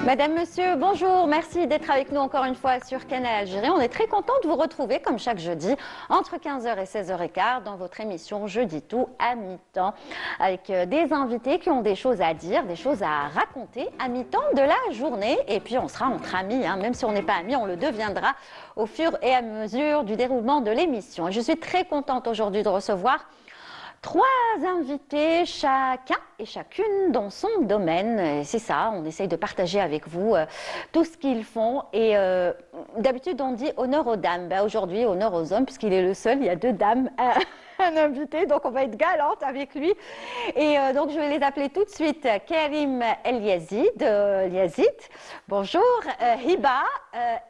Madame, Monsieur, bonjour, merci d'être avec nous encore une fois sur Canal Algérie. On est très content de vous retrouver comme chaque jeudi entre 15h et 16h15 dans votre émission Jeudi Tout à mi-temps avec des invités qui ont des choses à dire, des choses à raconter à mi-temps de la journée. Et puis on sera entre amis, hein. Même si on n'est pas amis, on le deviendra au fur et à mesure du déroulement de l'émission. Et je suis très contente aujourd'hui de recevoir 3 invités, chacun et chacune dans son domaine. C'est ça, on essaye de partager avec vous tout ce qu'ils font. Et d'habitude, on dit honneur aux dames. Ben, aujourd'hui, honneur aux hommes, puisqu'il est le seul, il y a 2 dames. Un invité, donc on va être galante avec lui. Et donc je vais les appeler tout de suite Karim El Yazid. Bonjour, Hiba,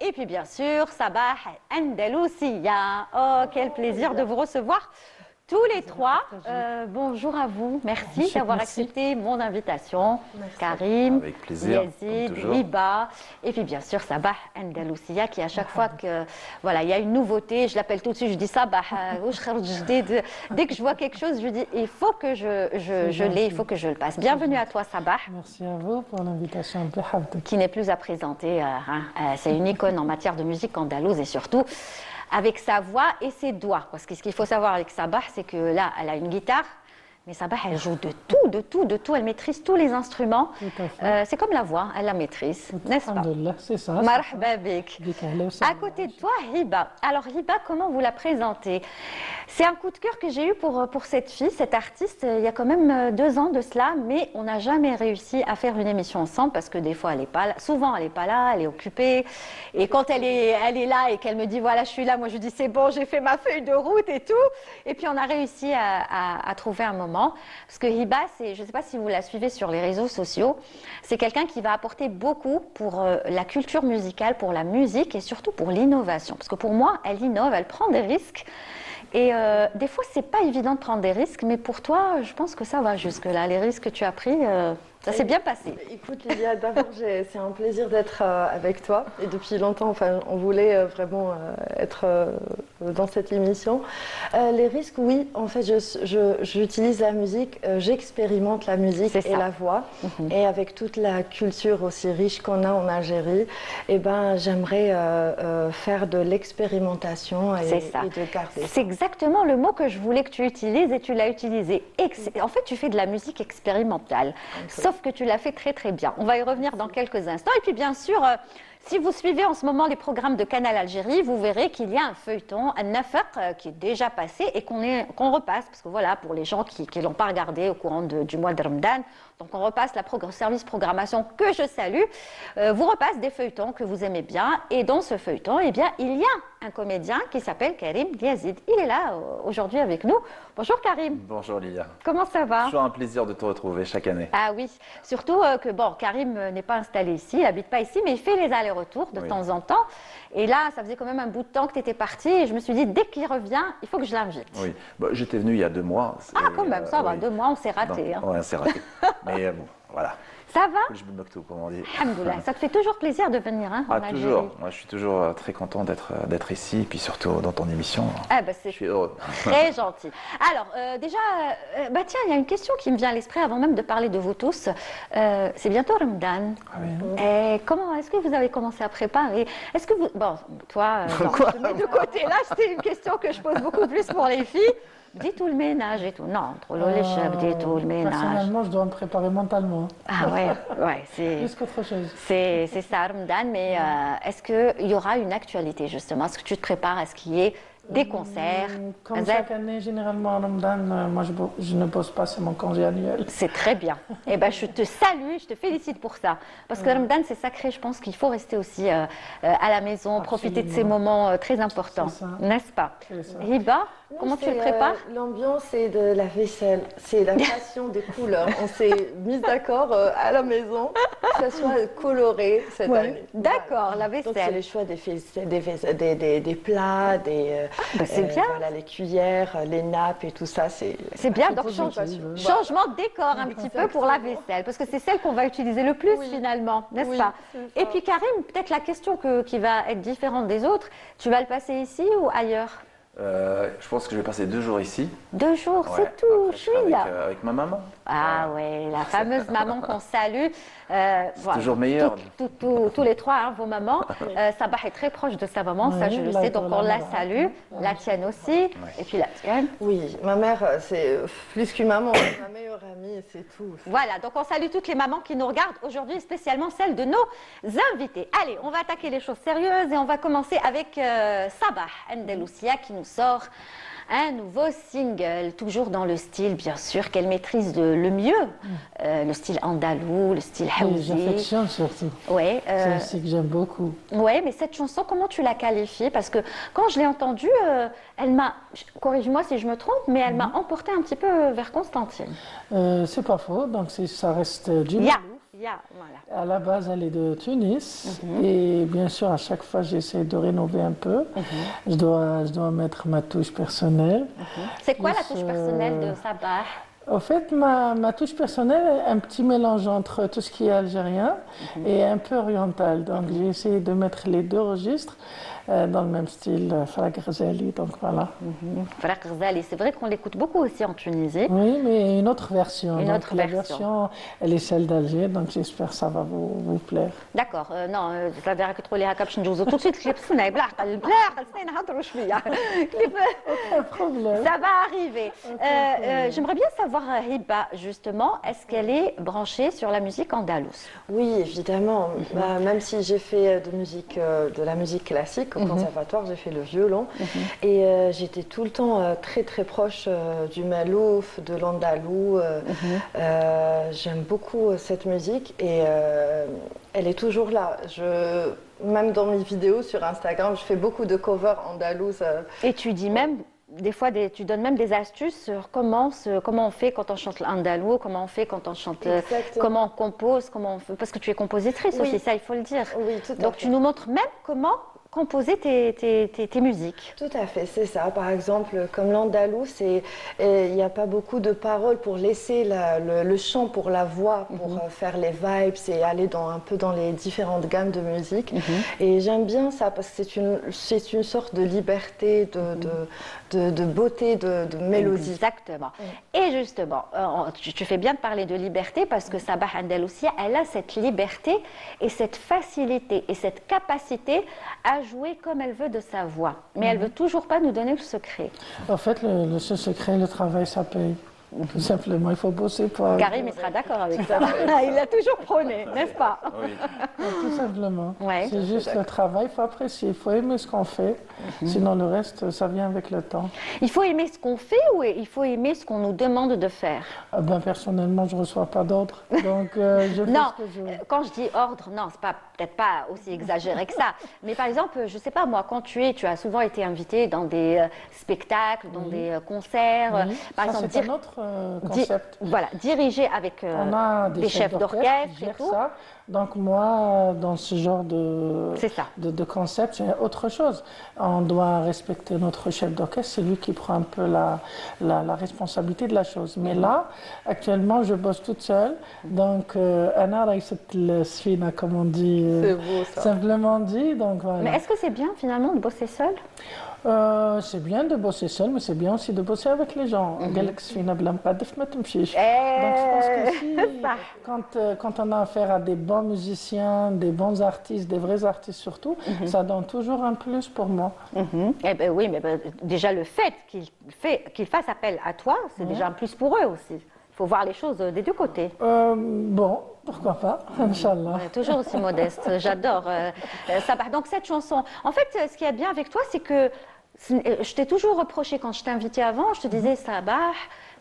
et puis bien sûr Sabah Andalousia. Oh, quel plaisir de vous recevoir tous les 3. Bonjour à vous, merci d'avoir accepté mon invitation. Merci. Karim, avec plaisir, Yazid, Hiba, et puis bien sûr Sabah Andalousia qui à chaque fois que voilà, il y a une nouveauté, je l'appelle tout de suite, je dis Sabah, dès que je vois quelque chose, je dis il faut que je l'ai, il faut que je le passe. Bienvenue à toi Sabah. Merci à vous pour l'invitation. Qui n'est plus à présenter, c'est une icône en matière de musique andalouse et surtout avec sa voix et ses doigts. Parce que ce qu'il faut savoir avec Sabah, c'est que là, elle a une guitare, mais Sabah, elle joue de tout. Elle maîtrise tous les instruments. C'est comme la voix, elle la maîtrise, n'est-ce pas? C'est ça. Marhaba bik. À côté de toi, Hiba. Alors Hiba, comment vous la présentez? C'est un coup de cœur que j'ai eu pour cette fille, cette artiste, il y a quand même 2 ans de cela, mais on n'a jamais réussi à faire une émission ensemble parce que des fois, elle n'est pas là. Souvent, elle n'est pas là, elle est occupée. Et quand elle est là et qu'elle me dit, voilà, je suis là, moi je dis, c'est bon, j'ai fait ma feuille de route et tout. Et puis, on a réussi à trouver un moment. Parce que Hiba, je ne sais pas si vous la suivez sur les réseaux sociaux, c'est quelqu'un qui va apporter beaucoup pour la culture musicale, pour la musique et surtout pour l'innovation. Parce que pour moi, elle innove, elle prend des risques. Et des fois, c'est pas évident de prendre des risques, mais pour toi, je pense que ça va jusque-là. Les risques que tu as pris, ça s'est bien passé. Écoute, Lilia, d'abord, c'est un plaisir d'être avec toi. Et depuis longtemps, enfin, on voulait vraiment être dans cette émission. Les risques, oui. En fait, j'utilise la musique, j'expérimente la musique et la voix. Et avec toute la culture aussi riche qu'on a en Algérie, eh ben, j'aimerais faire de l'expérimentation et de garder. C'est exactement le mot que je voulais que tu utilises et tu l'as utilisé. En fait, tu fais de la musique expérimentale. Sauf que tu l'as fait très très bien. On va y revenir dans quelques instants. Et puis bien sûr, si vous suivez en ce moment les programmes de Canal Algérie, vous verrez qu'il y a un feuilleton, un Nafaq, qui est déjà passé et qu'on repasse. Parce que voilà, pour les gens qui ne l'ont pas regardé au courant du mois de Ramadan, donc on repasse service programmation que je salue, vous repasse des feuilletons que vous aimez bien. Et dans ce feuilleton, eh bien, il y a un comédien qui s'appelle Karim Yazid. Il est là aujourd'hui avec nous. Bonjour Karim. Bonjour Lilia. Comment ça va? Toujours un plaisir de te retrouver chaque année. Ah oui, surtout que bon, Karim n'est pas installé ici, il n'habite pas ici, mais il fait les allers-retours de temps en temps. Et là, ça faisait quand même un bout de temps que tu étais parti et je me suis dit, dès qu'il revient, il faut que je l'invite. Oui, j'étais venu il y a 2 mois. Ah quand même, ça va, 2 mois, on s'est raté. Oui, on s'est raté. Mais bon, voilà. Ça va? Je me moque tout, comme on dit. Alhamdoulilah, ça te fait toujours plaisir de venir en Algérie? Toujours. Moi, je suis toujours très content d'être ici et puis surtout dans ton émission. Ah, bah, je suis heureux. Très gentil. Alors, déjà, tiens, il y a une question qui me vient à l'esprit avant même de parler de vous tous. C'est bientôt Ramadan. Ah oui. Et comment est-ce que vous avez commencé à préparer? Est-ce que vous... Bon, toi, non, je te mets de côté. Là, c'était une question que je pose beaucoup plus pour les filles. Dis tout le ménage et tout. Non, trop les chefs, dis tout le ménage. Personnellement, je dois me préparer mentalement. Ah ouais, c'est... Plus qu'autre chose. C'est ça, Ramadan, mais est-ce qu'il y aura une actualité, justement? Est-ce que tu te prépares à ce qu'il y ait des concerts? Comme chaque année, généralement, en Ramadan, moi, je ne bosse pas, c'est mon congé annuel. C'est très bien. Eh bien, je te salue, je te félicite pour ça. Parce que Ramadan, c'est sacré, je pense qu'il faut rester aussi à la maison, profiter de ces moments très importants, n'est-ce pas? Hiba, comment tu le prépares? L'ambiance, c'est de la vaisselle, c'est la passion des couleurs. On s'est mis d'accord à la maison que ça soit coloré cette année. D'accord, la vaisselle. Donc, c'est le choix des plats, c'est bien. Voilà, les cuillères, les nappes et tout ça. C'est bien, donc changement de décor un petit peu pour la vaisselle, parce que c'est celle qu'on va utiliser le plus finalement, n'est-ce pas? Et puis Karim, peut-être la question qui va être différente des autres, tu vas le passer ici ou ailleurs? Je pense que je vais passer 2 jours ici. 2 jours, Ouais. c'est tout. Après, je serai Chouïa. avec ma maman. Ah Voilà. ouais, la fameuse maman qu'on salue. Voilà. toujours meilleur. Tous les trois, hein, vos mamans. Sabah est très proche de sa maman, ça Oui, je le là, sais, donc on la voilà. salue. La tienne aussi, et puis la tienne. Oui, ma mère, c'est plus qu'une maman, c'est ma meilleure amie, c'est tout. Voilà, donc on salue toutes les mamans qui nous regardent aujourd'hui, spécialement celles de nos invités. Allez, on va attaquer les choses sérieuses et on va commencer avec Sabah Andalousia qui nous sort un nouveau single, toujours dans le style, bien sûr, qu'elle maîtrise le mieux, le style andalou, le style Oui, haouzi. j'affectionne surtout. Ouais, C'est aussi que j'aime beaucoup. ouais, mais cette chanson, comment tu la qualifies? Parce que quand je l'ai entendue, elle m'a, corrige-moi si je me trompe, mais elle m'a emportée un petit peu vers Constantine. C'est pas faux, donc ça reste du Ya, Malouf. voilà. À la base, elle est de Tunis. Et bien sûr, à chaque fois, j'essaie de rénover un peu. Je dois mettre ma touche personnelle. C'est quoi la Plus, touche personnelle de Sabah? Au fait, ma touche personnelle est un petit mélange entre tout ce qui est algérien et un peu oriental. Donc, j'ai essayé de mettre les 2 registres dans le même style, Farag Ghazali. Donc, voilà. Frère Ghazali, c'est vrai qu'on l'écoute beaucoup aussi en Tunisie. Oui, mais une autre version. Une Donc, autre la version. elle est celle d'Alger. Donc, j'espère que ça va vous plaire. D'accord, non, تقدر راك تقولي هكا باش ندوزو tout de suite كليب سناي بالعقل سناي نهضروا شويه كليب Pas de problème. ça va arriver. J'aimerais bien savoir Hiba justement, est-ce qu'elle est branchée sur la musique andalouse? Oui, évidemment. Bah, même si j'ai fait de la musique classique au conservatoire, j'ai fait le violon. Et j'étais tout le temps très très proche du malouf, de l'andalou. J'aime beaucoup cette musique et elle est toujours là. Même dans mes vidéos sur Instagram, je fais beaucoup de covers andalouses. Et tu dis même, des fois, tu donnes même des astuces sur comment on fait quand on chante l'andalou, comment on fait quand on chante, Exactement. comment on compose, comment on fait, parce que tu es compositrice Oui. aussi, ça il faut le dire. Oui, tout à Donc fait. tu nous montres même comment composer tes musiques. Tout à fait, c'est ça. Par exemple, comme l'andalou, il n'y a pas beaucoup de paroles pour laisser le chant pour la voix, pour faire les vibes et aller un peu dans les différentes gammes de musique. Et j'aime bien ça parce que c'est une sorte de liberté, de beauté, de mélodie. Exactement. Et justement, tu fais bien de parler de liberté parce que Sabah Andalousia, elle a cette liberté et cette facilité et cette capacité à jouer comme elle veut de sa voix. Mais elle veut toujours pas nous donner le secret. En fait, le seul secret, le travail, ça paye. Tout simplement, il faut bosser pour... Karim, il sera d'accord avec ça. Il l'a toujours prôné, n'est-ce pas? Oui. Tout simplement. Ouais. C'est juste le travail, il faut apprécier, il faut aimer ce qu'on fait. Sinon, le reste, ça vient avec le temps. Il faut aimer ce qu'on fait ou il faut aimer ce qu'on nous demande de faire? Ah ben, personnellement, je ne reçois pas d'ordre. Donc, je fais Non, ce que je veux. quand je dis ordre, non, c'est pas peut-être pas aussi exagéré que ça. Mais par exemple, je sais pas moi, quand tu as souvent été invité dans des spectacles, dans des concerts, Oui. par Ça, exemple, c'est un autre concept. voilà, diriger avec On a des chefs d'orchestre qui et gèrent tout. ça. Donc moi, dans ce genre C'est ça. de concept, c'est autre chose. On doit respecter notre chef d'orchestre, c'est lui qui prend un peu la responsabilité de la chose. Mais là, actuellement, je bosse toute seule. Donc, Anna Raïsat Sfina, comme on dit, C'est beau ça. simplement dit. Donc, voilà. Mais est-ce que c'est bien finalement de bosser seul? C'est bien de bosser seul, mais c'est bien aussi de bosser avec les gens. قالك سفينة بلا مقادف ما تمشيش. Donc je pense que si, quand on a affaire à des bons musiciens, des bons artistes, des vrais artistes surtout, ça donne toujours un plus pour moi. Eh ben oui, mais déjà le fait qu'il fasse appel à toi, c'est déjà un plus pour eux aussi. Il faut voir les choses des deux côtés. Bon, pourquoi pas, Inch'Allah. On est toujours aussi modeste, j'adore Sabah. Donc cette chanson, en fait, ce qui est bien avec toi, c'est que je t'ai toujours reproché quand je t'ai invité avant, je te disais Sabah,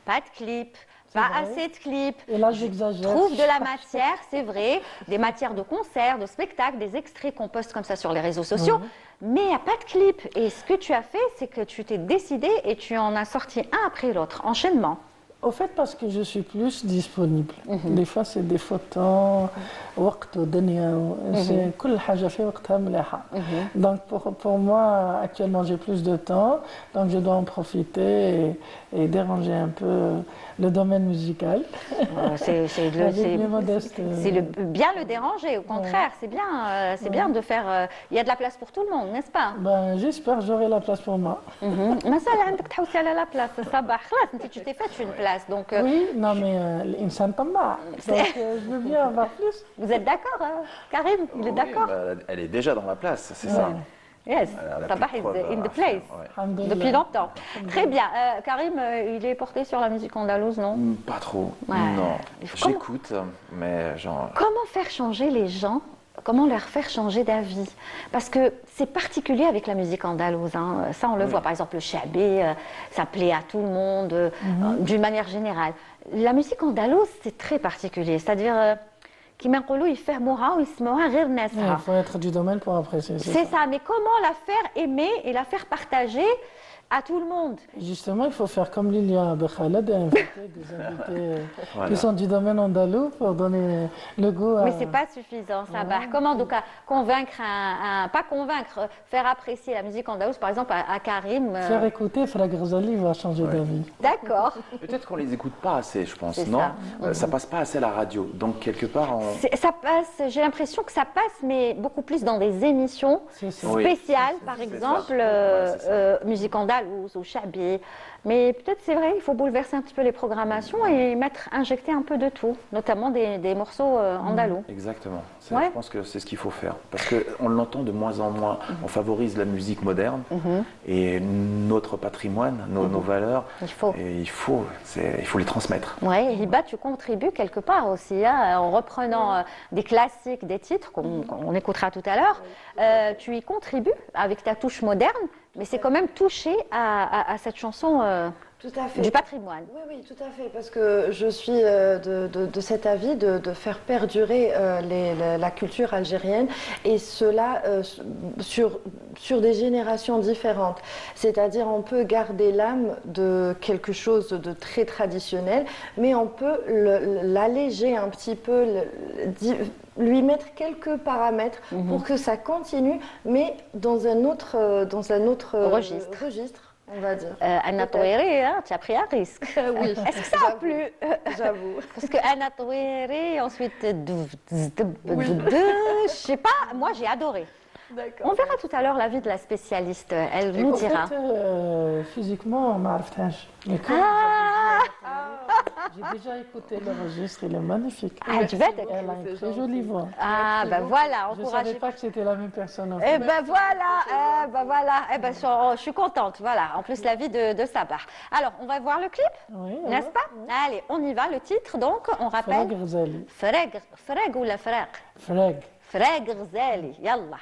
pas de clip, pas vrai. assez de clips. Et là, j'exagère. Trouve de la matière, c'est vrai, des matières de concerts, de spectacles, des extraits qu'on poste comme ça sur les réseaux sociaux, mais il n'y a pas de clip. Et ce que tu as fait, c'est que tu t'es décidé et tu en as sorti un après l'autre, enchaînement. Au fait, parce que je suis plus disponible. Des fois, c'est des photos, وقت ودنيا, c'est كل حاجة في وقتها مليحة. Donc, pour moi, actuellement, j'ai plus de temps, donc je dois en profiter et déranger un peu le domaine musical. Bien le déranger, au contraire, c'est bien de faire. Il y a de la place pour tout le monde, n'est-ce pas? Ben, j'espère que j'aurai la place pour moi. مثلا عندك تحوسي على la place صباح خلاص tu t'es fait une place donc. Oui, non mais l'insan طماع. Donc je veux bien avoir plus. Vous êtes d'accord, Karim? Il est d'accord? Bah, elle est déjà dans la place, c'est ça. Yes, Sabah is in the place. Depuis longtemps. Très bien. Karim, il est porté sur la musique andalouse, non? Pas trop, Ouais. non. J'écoute, mais genre... Comment faire changer les gens? Comment leur faire changer d'avis? Parce que c'est particulier avec la musique andalouse. Hein. Ça, on le voit. Par exemple, le chabé, ça plaît à tout le monde, d'une manière générale. La musique andalouse, c'est très particulier. C'est-à-dire... كيما نقولوا يفهموها ويسمعوها غير ناسها. Il faut être du domaine pour apprécier. C'est ça, mais comment la faire aimer et la faire partager à tout le monde? Justement, il faut faire comme Lilia Bekhaled et inviter des invités qui sont du domaine andalou pour donner le goût à... Mais c'est pas suffisant, ça. Comment donc convaincre pas convaincre, faire apprécier la musique andalouse, par exemple à Karim. Faire écouter Frère Ghazali va changer d'avis. D'accord. Peut-être qu'on les écoute pas assez, je pense, C'est non? ça. Ça passe pas assez à la radio, donc quelque part Ça passe, j'ai l'impression que ça passe, mais beaucoup plus dans des émissions spéciales, par exemple, musique andalouse ou chabé. Mais peut-être c'est vrai, il faut bouleverser un petit peu les programmations et injecter un peu de tout, notamment des morceaux andalous. Exactement. Je pense que c'est ce qu'il faut faire. Parce qu'on l'entend de moins en moins. On favorise la musique moderne et notre patrimoine, nos valeurs. Il faut les transmettre. Oui, Hiba, tu contribues quelque part aussi, hein, en reprenant des classiques, des titres qu'on écoutera tout à l'heure. Tu y contribues avec ta touche moderne, mais c'est quand même touché à cette chanson tout à fait. Du patrimoine. Oui, tout à fait, parce que je suis de cet avis de faire perdurer la culture algérienne et cela sur des générations différentes. C'est-à-dire on peut garder l'âme de quelque chose de très traditionnel, mais on peut l'alléger un petit peu, lui mettre quelques paramètres pour que ça continue, mais dans un autre registre. On va dire. Anna Touéré, hein, tu as pris un risque. Oui. Est-ce que ça a plu? J'avoue. Parce que Anna Touéré, ensuite, je sais pas, moi j'ai adoré. On verra tout à l'heure l'avis de la spécialiste. Elle nous dira. En fait, physiquement, on m'a J'ai déjà écouté le registre, il est magnifique. Elle a une très jolie voix. Ah, ben voilà, je ne savais pas que c'était la même personne. En fait. Eh ben voilà, je suis contente. Voilà, en plus la vie de Sabah. Alors, on va voir le clip, n'est-ce pas? Allez, on y va. Le titre, donc, on rappelle. Frère Ghazali. Frère ou la frère? Frère Ghazali, yallah.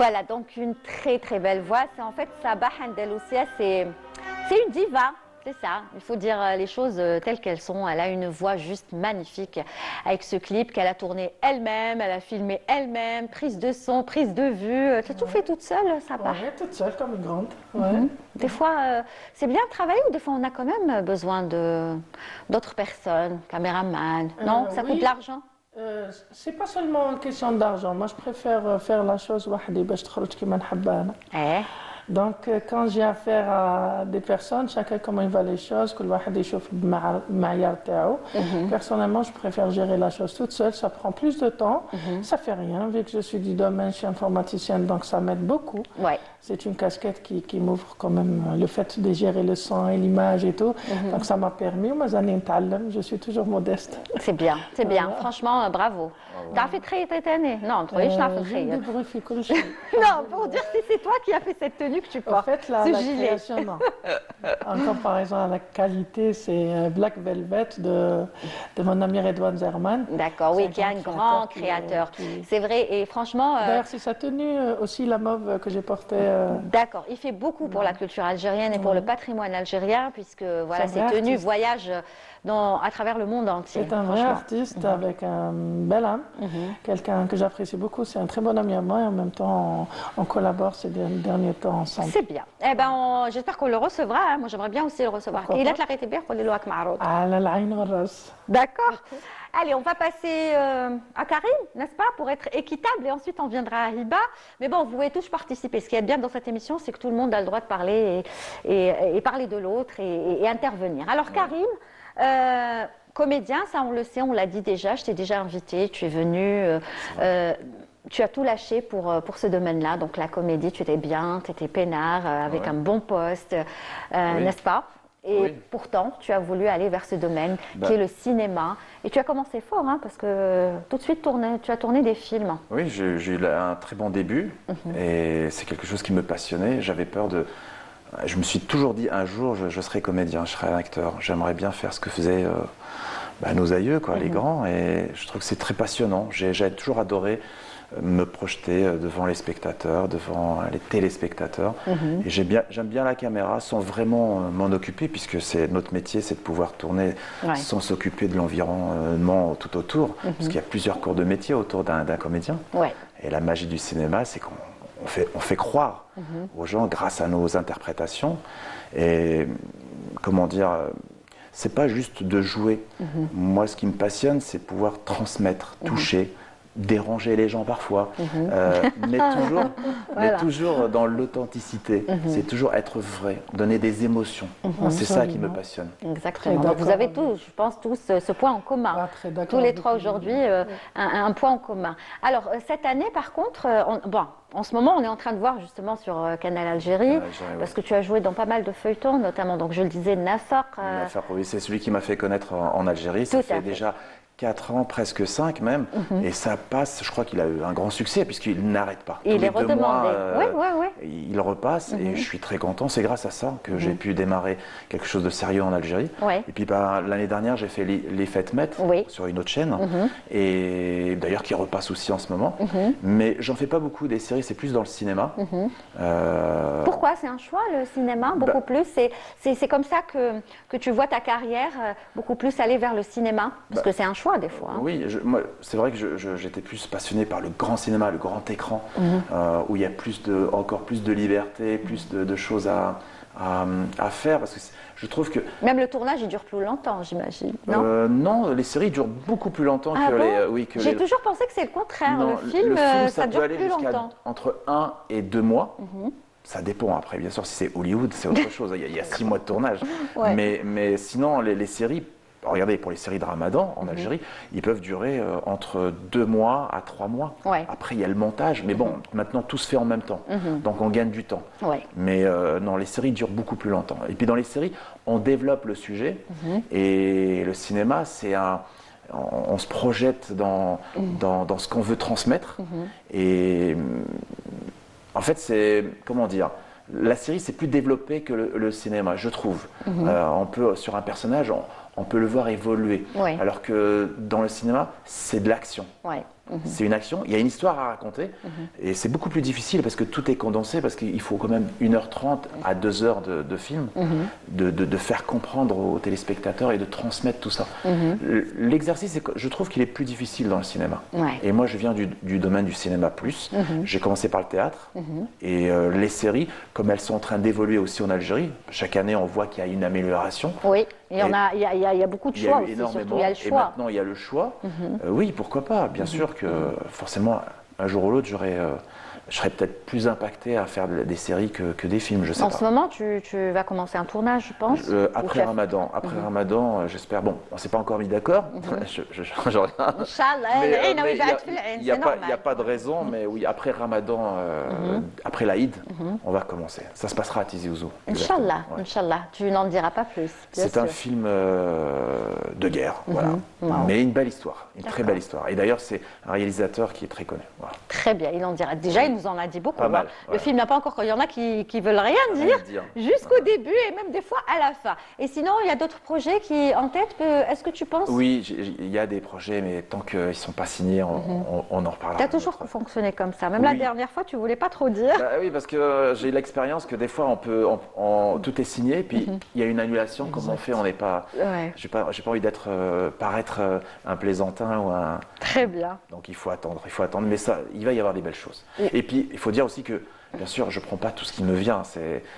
Voilà, donc une très très belle voix. C'est en fait Sabah Andalousia, c'est une diva. C'est ça, il faut dire les choses telles qu'elles sont. Elle a une voix juste magnifique avec ce clip qu'elle a tourné elle-même, elle a filmé elle-même, prise de son, prise de vue. Tu as tout fait toute seule, Sabah? Oui, toute seule comme une grande. Ouais. Des fois, c'est bien de travailler ou des fois on a quand même besoin d'autres personnes, caméraman. Non, ça coûte de l'argent? C'est pas seulement une question d'argent. Moi, je préfère faire la chose وحدي باش تخرج كيما نحبها أنا. Donc, quand j'ai affaire à des personnes, chacun comment il voit les choses, que le واحد يشوف بالمعيار تاعو. Personnellement, je préfère gérer la chose toute seule. Ça prend plus de temps. Ça fait rien, vu que je suis du domaine, je suis informaticienne, donc ça m'aide beaucoup. Ouais. C'est une casquette qui m'ouvre quand même le fait de gérer le son et l'image et tout. Donc, ça m'a permis. Je suis toujours modeste. C'est bien, c'est bien. Franchement, bravo. Tu as fait très année. Non, tu Non, pour dire si c'est toi qui as fait cette tenue que tu portes. En fait, la création, non. En comparaison à la qualité, c'est Black Velvet de mon ami Redouane Zerman. D'accord, oui, qui est un grand créateur. C'est vrai, et franchement... D'ailleurs, c'est sa tenue aussi, la mauve que j'ai portée. D'accord, il fait beaucoup pour la culture algérienne et pour le patrimoine algérien, puisque voilà, ses tenues voyagent à travers le monde entier. C'est un vrai artiste avec un bel âme, quelqu'un que j'apprécie beaucoup. C'est un très bon ami à moi et en même temps, on collabore ces derniers temps ensemble. C'est bien. Eh ben, j'espère qu'on le recevra. Hein. Moi, j'aimerais bien aussi le recevoir. Il a l'arrêté bien pour les lois Maroc. D'accord. Allez, on va passer à Karim, n'est-ce pas, pour être équitable, et ensuite on viendra à Hiba. Mais bon, vous pouvez tous participer. Ce qui est bien dans cette émission, c'est que tout le monde a le droit de parler et parler de l'autre et intervenir. Alors Karim, comédien, ça on le sait, on l'a dit déjà, je t'ai déjà invité, tu es venu, tu as tout lâché pour ce domaine-là, donc la comédie, tu étais bien, tu étais peinard, avec un bon poste, n'est-ce pas? Et pourtant, tu as voulu aller vers ce domaine qui est le cinéma. Et tu as commencé fort, hein, parce que tout de suite, tu as tourné des films. Oui, j'ai eu un très bon début et c'est quelque chose qui me passionnait. J'avais peur de... Je me suis toujours dit, un jour, je serai comédien, je serai acteur. J'aimerais bien faire ce que faisait nos aïeux, quoi, les grands. Et je trouve que c'est très passionnant. J'ai toujours adoré me projeter devant les spectateurs, devant les téléspectateurs. Et j'aime bien la caméra sans vraiment m'en occuper, puisque c'est notre métier, c'est de pouvoir tourner sans s'occuper de l'environnement tout autour, parce qu'il y a plusieurs cours de métier autour d'un comédien. Et la magie du cinéma, c'est qu'on fait croire aux gens grâce à nos interprétations. Et comment dire, c'est pas juste de jouer. Moi, ce qui me passionne, c'est pouvoir transmettre, toucher, déranger les gens parfois, mais toujours dans l'authenticité. C'est toujours être vrai, donner des émotions. C'est ça qui me passionne. Exactement. Donc vous avez tous, je pense, ce point en commun. Tous les trois aujourd'hui, un point en commun. Alors, cette année, par contre, en ce moment, on est en train de voir justement sur Canal Algérie, parce que tu as joué dans pas mal de feuilletons, notamment, donc je le disais, Nafaq. Nafaq, oui, c'est celui qui m'a fait connaître en Algérie. Ça fait déjà 4 ans, presque 5 même, et ça passe, je crois qu'il a eu un grand succès puisqu'il n'arrête pas. Il est redemandé. Il repasse et je suis très content. C'est grâce à ça que j'ai pu démarrer quelque chose de sérieux en Algérie. Et puis l'année dernière, j'ai fait les Fêtes Met sur une autre chaîne, et d'ailleurs qui repasse aussi en ce moment. Mais j'en fais pas beaucoup des séries, c'est plus dans le cinéma. Pourquoi? C'est un choix, le cinéma, beaucoup plus. C'est comme ça que tu vois ta carrière beaucoup plus aller vers le cinéma, parce que c'est un choix des fois. Oui, moi, c'est vrai que j'étais plus passionné par le grand cinéma, le grand écran, où il y a encore plus de liberté, plus de choses à faire, parce que je trouve que... Même le tournage, il dure plus longtemps, j'imagine, non? Non, les séries durent beaucoup plus longtemps que J'ai toujours pensé que c'est le contraire. Non, le film ça peut dure aller plus longtemps. Entre 1 et 2 mois. Ça dépend après, bien sûr, si c'est Hollywood, c'est autre chose. Il y a 6 mois de tournage. Mais sinon, les séries... Regardez, pour les séries de Ramadan en Algérie, ils peuvent durer entre 2 mois à 3 mois. Après, il y a le montage, mais bon, maintenant tout se fait en même temps, donc on gagne du temps. Mais non, les séries durent beaucoup plus longtemps. Et puis dans les séries, on développe le sujet, et le cinéma, on se projette dans ce qu'on veut transmettre. Et en fait, c'est, comment dire, la série, c'est plus développé que le cinéma, je trouve. On peut, sur un personnage, on peut le voir évoluer. Alors que dans le cinéma, c'est de l'action. C'est une action, il y a une histoire à raconter, et c'est beaucoup plus difficile parce que tout est condensé, parce qu'il faut quand même 1h30 à 2 heures de film, de faire comprendre aux téléspectateurs et de transmettre tout ça. L'exercice, je trouve qu'il est plus difficile dans le cinéma. Et moi, je viens du domaine du cinéma plus. J'ai commencé par le théâtre, et les séries, comme elles sont en train d'évoluer aussi en Algérie, chaque année, on voit qu'il y a une amélioration. Il y a beaucoup de choix aussi, surtout il y a le choix. Et maintenant, il y a le choix. Oui, pourquoi pas, bien sûr que forcément, un jour ou l'autre, je serais peut-être plus impacté à faire des séries que des films, je sais pas. En ce moment, tu vas commencer un tournage, je pense. Après Ramadan. Après Ramadan, j'espère. Bon, on ne s'est pas encore mis d'accord. Je regarde. Il n'y a pas de raison, mais oui, après Ramadan, après l'Aïd, on va recommencer. Ça se passera à Tizi Ouzou. Inch'Allah, Inch'Allah. Tu n'en diras pas plus. C'est un film de guerre, voilà. Mais une belle histoire, une très belle histoire. Et d'ailleurs, c'est un réalisateur qui est très connu. Voilà. Très bien, il en dira. Déjà, il nous en a dit beaucoup. Pas mal, le film n'a pas encore. Il y en a qui veulent rien dire jusqu'au début et même des fois à la fin. Et sinon, il y a d'autres projets qui en tête. Est-ce que tu penses? Oui, il y a des projets, mais tant qu'ils ne sont pas signés, on en reparlera. Tu as toujours fonctionné comme ça. Même la dernière fois, tu ne voulais pas trop dire. Oui, parce que j'ai eu l'expérience que des fois, tout est signé, puis il y a une annulation. Comment on fait? On n'est pas. J'ai pas envie paraître un plaisantin ou un. Très bien. Donc il faut attendre. Mais ça, il va y avoir des belles choses. Et puis, il faut dire aussi que, bien sûr, je ne prends pas tout ce qui me vient.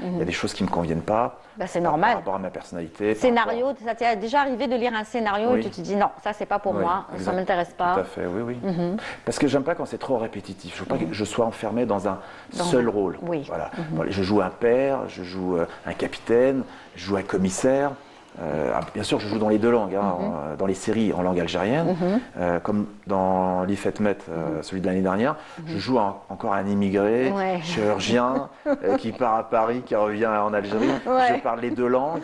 Il y a des choses qui ne me conviennent pas. C'est normal. Par rapport à ma personnalité. Scénario, ça t'est déjà arrivé de lire un scénario et tu te dis non, ça c'est pas pour moi, ça ne m'intéresse pas. Tout à fait, oui. Parce que j'aime pas quand c'est trop répétitif. Je veux pas que je sois enfermé dans un seul rôle. Voilà. Je joue un père, je joue un capitaine, je joue un commissaire. Bien sûr, je joue dans les 2 langues, dans les séries en langue algérienne, comme dans l'Ifet Met, celui de l'année dernière. Je joue encore un immigré, chirurgien, qui part à Paris, qui revient en Algérie. Je parle les 2 langues.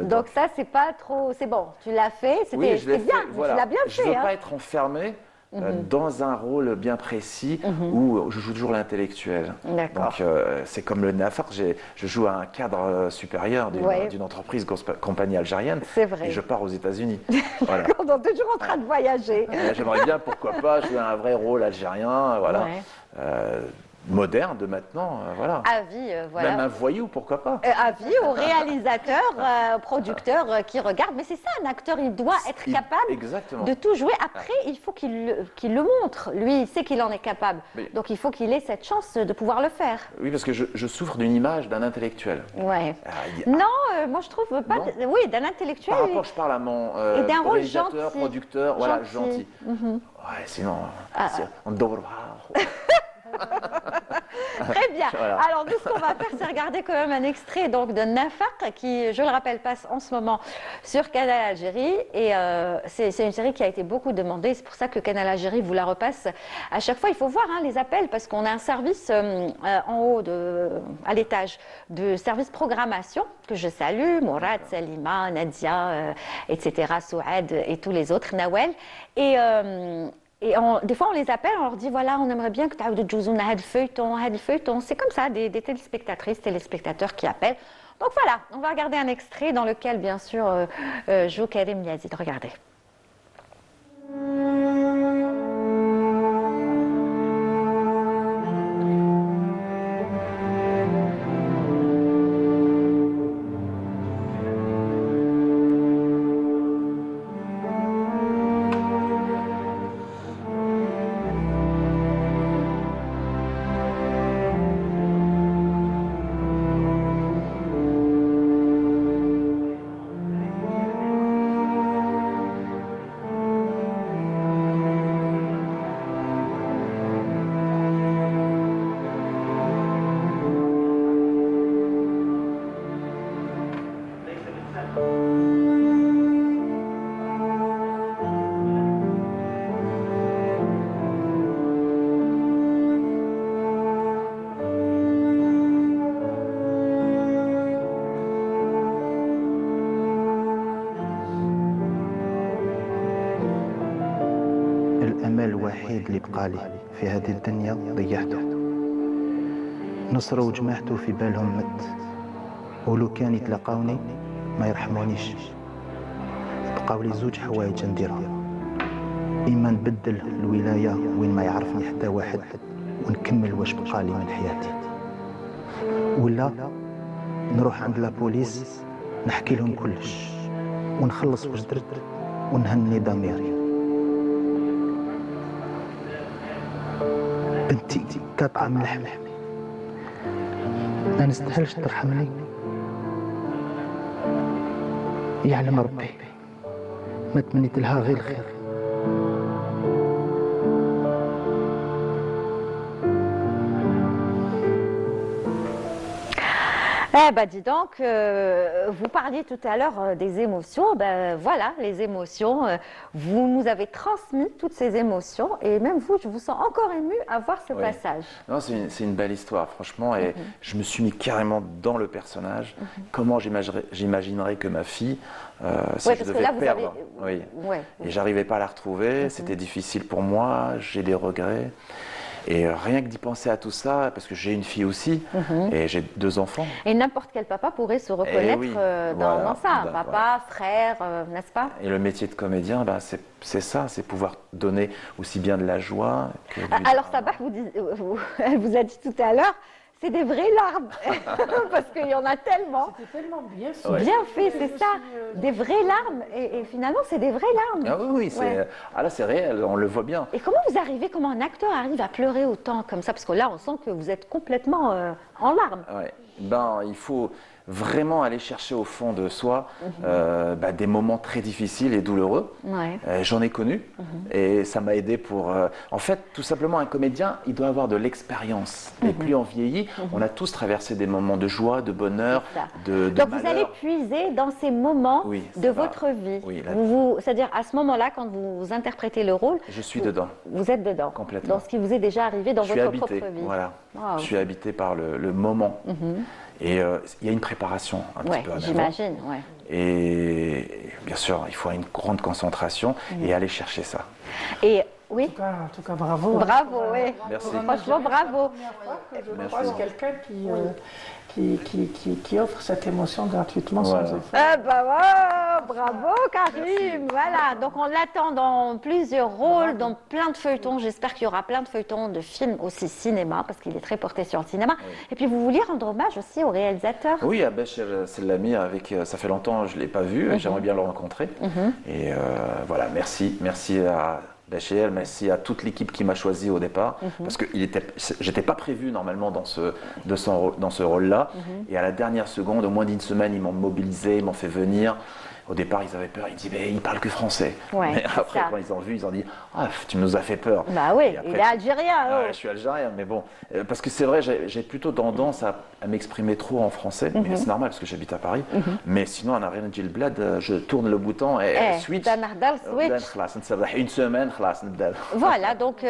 Donc ça, c'est pas trop... C'est bon, tu l'as fait, c'était bien, tu l'as bien fait. Je ne veux pas être enfermé dans un rôle bien précis où je joue toujours l'intellectuel. Donc c'est comme le Nafar, je joue à un cadre supérieur d'une entreprise compagnie algérienne et je pars aux États-Unis. Voilà. On est toujours en train de voyager. J'aimerais bien, pourquoi pas, jouer un vrai rôle algérien, voilà. Moderne de maintenant, voilà. À vie, voilà. Même un voyou, pourquoi pas. À vie, au réalisateur, producteur qui regarde. Mais c'est ça, un acteur, il doit être capable de tout jouer. Après, il faut qu'il le montre. Lui, il sait qu'il en est capable. Donc, il faut qu'il ait cette chance de pouvoir le faire. Oui, parce que je souffre d'une image d'un intellectuel. Ouais. Non, moi, je trouve pas... Oui, d'un intellectuel. Par rapport, je parle à mon réalisateur, producteur, voilà, gentil. Ouais, sinon, on devrait... Très bien. Voilà. Alors, nous, ce qu'on va faire, c'est regarder quand même un extrait donc, de Nafaq, qui, je le rappelle, passe en ce moment sur Canal Algérie. Et c'est une série qui a été beaucoup demandée. C'est pour ça que Canal Algérie vous la repasse à chaque fois. Il faut voir les appels, parce qu'on a un service en haut, à l'étage, de service programmation, que je salue, Mourad, Salima, Nadia, etc., Souad et tous les autres, Nawel. Et des fois, on les appelle, on leur dit voilà, on aimerait bien que tu aies de Jouzouna, had feuilleton. C'est comme ça, des téléspectatrices, téléspectateurs qui appellent. Donc voilà, on va regarder un extrait dans lequel, bien sûr, joue Karim Yazid. Regardez. الوحيد اللي بقالي في هذه الدنيا ضيعته. نصرة وجماعته في بالهم مت، ولو كان يتلاقاوني ما يرحمونيش. بقاو لي زوج حوايج نديرهم، إما نبدل الولاية وين ما يعرفني حتى واحد ونكمل واش بقالي من حياتي، ولا نروح عند لابوليس نحكي لهم كلش ونخلص واش درت ونهني ضميري. بنتي قطعة من لحمي، ما نستاهلش ترحمني. يعلم ربي ما تمنيت لها غير الخير. Eh ben dis donc, vous parliez tout à l'heure des émotions. Ben voilà, les émotions. Vous nous avez transmis toutes ces émotions et même vous, je vous sens encore ému à voir ce passage. Non, c'est une belle histoire, franchement. Et je me suis mis carrément dans le personnage. Comment j'imaginerais que ma fille, si je devais perdre, et j'arrivais pas à la retrouver, c'était difficile pour moi. J'ai des regrets. Et rien que d'y penser à tout ça, parce que j'ai une fille aussi, et j'ai 2 enfants. Et n'importe quel papa pourrait se reconnaître dans ça, papa, frère, n'est-ce pas? Et le métier de comédien, c'est ça, c'est pouvoir donner aussi bien de la joie que du... Alors Sabah, elle vous a dit tout à l'heure, c'est des vraies larmes, parce qu'il y en a tellement. C'était tellement bien fait. Bien fait, c'est ça, des vraies larmes. Et finalement, c'est des vraies larmes. Ah oui, là c'est réel, on le voit bien. Et comment un acteur arrive à pleurer autant comme ça? Parce que là, on sent que vous êtes complètement en larmes. Ouais. Il faut vraiment aller chercher au fond de soi des moments très difficiles et douloureux. J'en ai connu et ça m'a aidé pour... En fait, tout simplement, un comédien, il doit avoir de l'expérience. Et plus on vieillit, on a tous traversé des moments de joie, de bonheur, de Donc malheur. Vous allez puiser dans ces moments de votre vie. Oui, c'est-à-dire à ce moment-là, quand vous interprétez le rôle... Je suis dedans. Vous êtes dedans. Complètement. Dans ce qui vous est déjà arrivé dans votre propre vie. Voilà. Wow. Je suis habité par le moment. Et il y a une préparation un petit peu en avant. J'imagine, Et bien sûr, il faut une grande concentration et aller chercher ça. Et Oui. En tout cas, bravo. Bravo, oui. Merci. Franchement, bravo. Je croise quelqu'un qui offre cette émotion gratuitement sans effort. Bravo Karim. Voilà, donc on l'attend dans plusieurs rôles, dans plein de feuilletons. J'espère qu'il y aura plein de feuilletons, de films aussi cinéma, parce qu'il est très porté sur le cinéma. Oui. Et puis vous vouliez rendre hommage aussi au réalisateur. Oui, à Becher Sellami, ça fait longtemps que je ne l'ai pas vu, j'aimerais bien le rencontrer. Et voilà, merci à Becher, merci à toute l'équipe qui m'a choisi au départ, parce que j'étais pas prévu normalement dans ce rôle-là. Et à la dernière seconde, au moins d'une semaine, ils m'ont mobilisé, ils m'ont fait venir. Au départ, ils avaient peur, ils disaient, mais il parle que français. Ouais, mais après, quand ils ont vu, ils ont dit, ah, tu nous as fait peur. Bah oui, après, il est algérien. Ouais, je suis algérien, mais bon, parce que c'est vrai, j'ai plutôt tendance à m'exprimer trop en français, mais c'est normal parce que j'habite à Paris. Mais sinon, en Ariane Gilblad, je tourne le bouton et switch. Une semaine, voilà, donc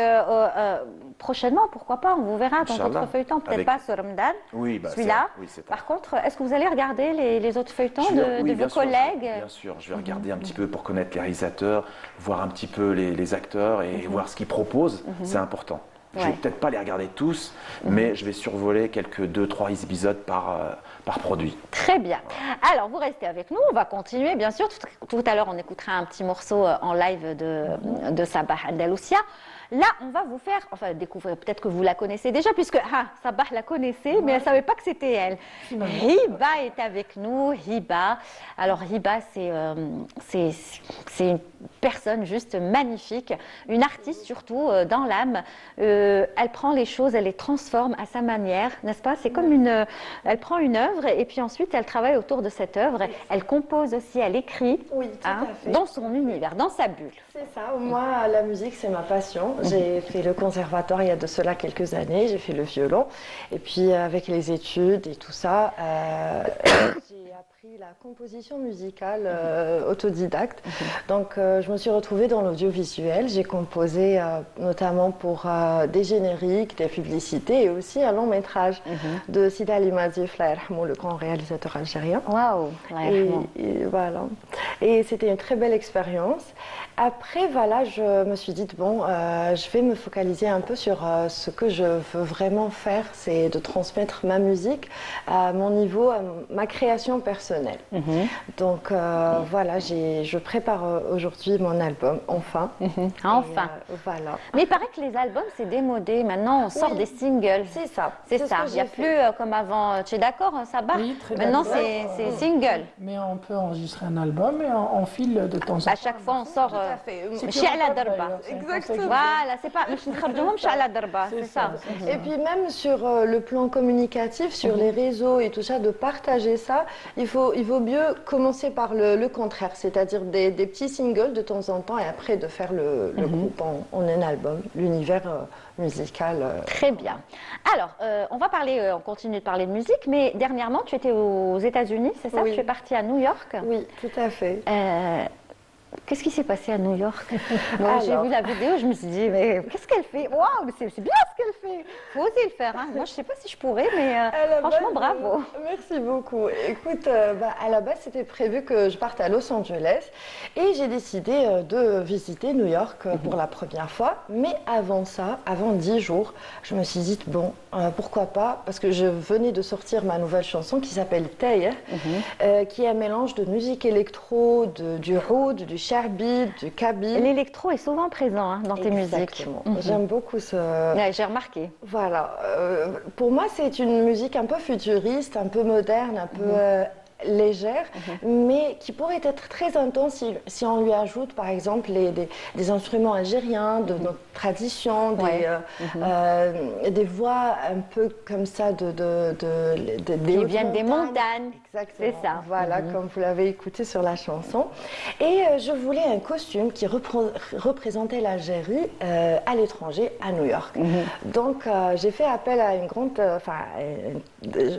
prochainement, pourquoi pas, on vous verra dans d'autres feuilletons, peut-être pas sur Ramadan, oui, celui-là. Oui, par contre, est-ce que vous allez regarder les autres feuilletons de vos collègues? Bien sûr, je vais regarder un petit peu pour connaître les réalisateurs, voir un petit peu les acteurs et voir ce qu'ils proposent, c'est important. Je vais peut-être pas les regarder tous, mais je vais survoler quelques 2-3 épisodes par produit. Très bien. Alors, vous restez avec nous, on va continuer, bien sûr. Tout à l'heure, on écoutera un petit morceau en live de Sabah Andalousia. Là, on va vous faire, découvrir, peut-être que vous la connaissez déjà, puisque Sabah la connaissait, mais elle ne savait pas que c'était elle. Hiba est avec nous, Hiba. Alors, Hiba, c'est une personne juste magnifique, une artiste surtout dans l'âme. Elle prend les choses, elle les transforme à sa manière, n'est-ce pas? C'est comme elle prend une œuvre et puis ensuite elle travaille autour de cette œuvre. Elle compose aussi, elle écrit, tout à fait. Dans son univers, dans sa bulle. C'est ça. Moi, la musique, c'est ma passion. J'ai fait le conservatoire il y a de cela quelques années. J'ai fait le violon. Et puis, avec les études et tout ça, j'ai appris la composition musicale autodidacte. Donc, je me suis retrouvée dans l'audiovisuel. J'ai composé notamment pour des génériques, des publicités et aussi un long métrage de Sida Ali Mazif, le grand réalisateur algérien. Waouh! Et voilà. Et c'était une très belle expérience. Après, voilà, je me suis dit, je vais me focaliser un peu sur ce que je veux vraiment faire, c'est de transmettre ma musique à mon niveau, à ma création personnelle. Donc, voilà, je prépare aujourd'hui mon album, enfin. Enfin. Voilà. Mais il paraît que les albums, c'est démodé. Maintenant, on sort des singles. C'est ça. C'est ça. Il n'y a plus comme avant. Tu es d'accord, Sabah? Oui, très Maintenant, d'accord. c'est single. Mais on peut enregistrer un album et on file de temps en temps. À chaque fois, on sort. Exactement. Voilà, c'est pas. C'est ça. Et puis même sur le plan communicatif, sur les réseaux et tout ça, de partager ça, il vaut mieux commencer par le contraire, c'est-à-dire des petits singles de temps en temps et après de faire le groupe en un album, l'univers musical. Très bien. Alors, on continue de parler de musique, mais dernièrement, tu étais aux États-Unis, c'est ça? Oui. Tu es partie à New York? Oui, tout à fait. Qu'est-ce qui s'est passé à New York? Moi, j'ai vu la vidéo, je me suis dit, mais qu'est-ce qu'elle fait? Waouh, mais c'est bien ce qu'elle fait. Il faut oser le faire. Moi, je ne sais pas si je pourrais, mais franchement, bravo. Merci beaucoup. Écoute, à la base, c'était prévu que je parte à Los Angeles et j'ai décidé de visiter New York pour la première fois. Mais avant ça, avant 10 jours, je me suis dit, pourquoi pas? Parce que je venais de sortir ma nouvelle chanson qui s'appelle Taïeh, qui est un mélange de musique électro, du oud, du charbi, du kabyle. L'électro est souvent présent dans tes musiques. J'aime beaucoup ce... J'ai remarqué. Voilà. Pour moi, c'est une musique un peu futuriste, un peu moderne, un peu légère, mais qui pourrait être très intense si on lui ajoute, par exemple, des instruments algériens de notre tradition, des voix un peu comme ça qui viennent des montagnes. Exactement. C'est ça. Voilà, comme vous l'avez écouté sur la chanson. Et je voulais un costume qui représentait l'Algérie à l'étranger, à New York. Donc, j'ai fait appel à une grande...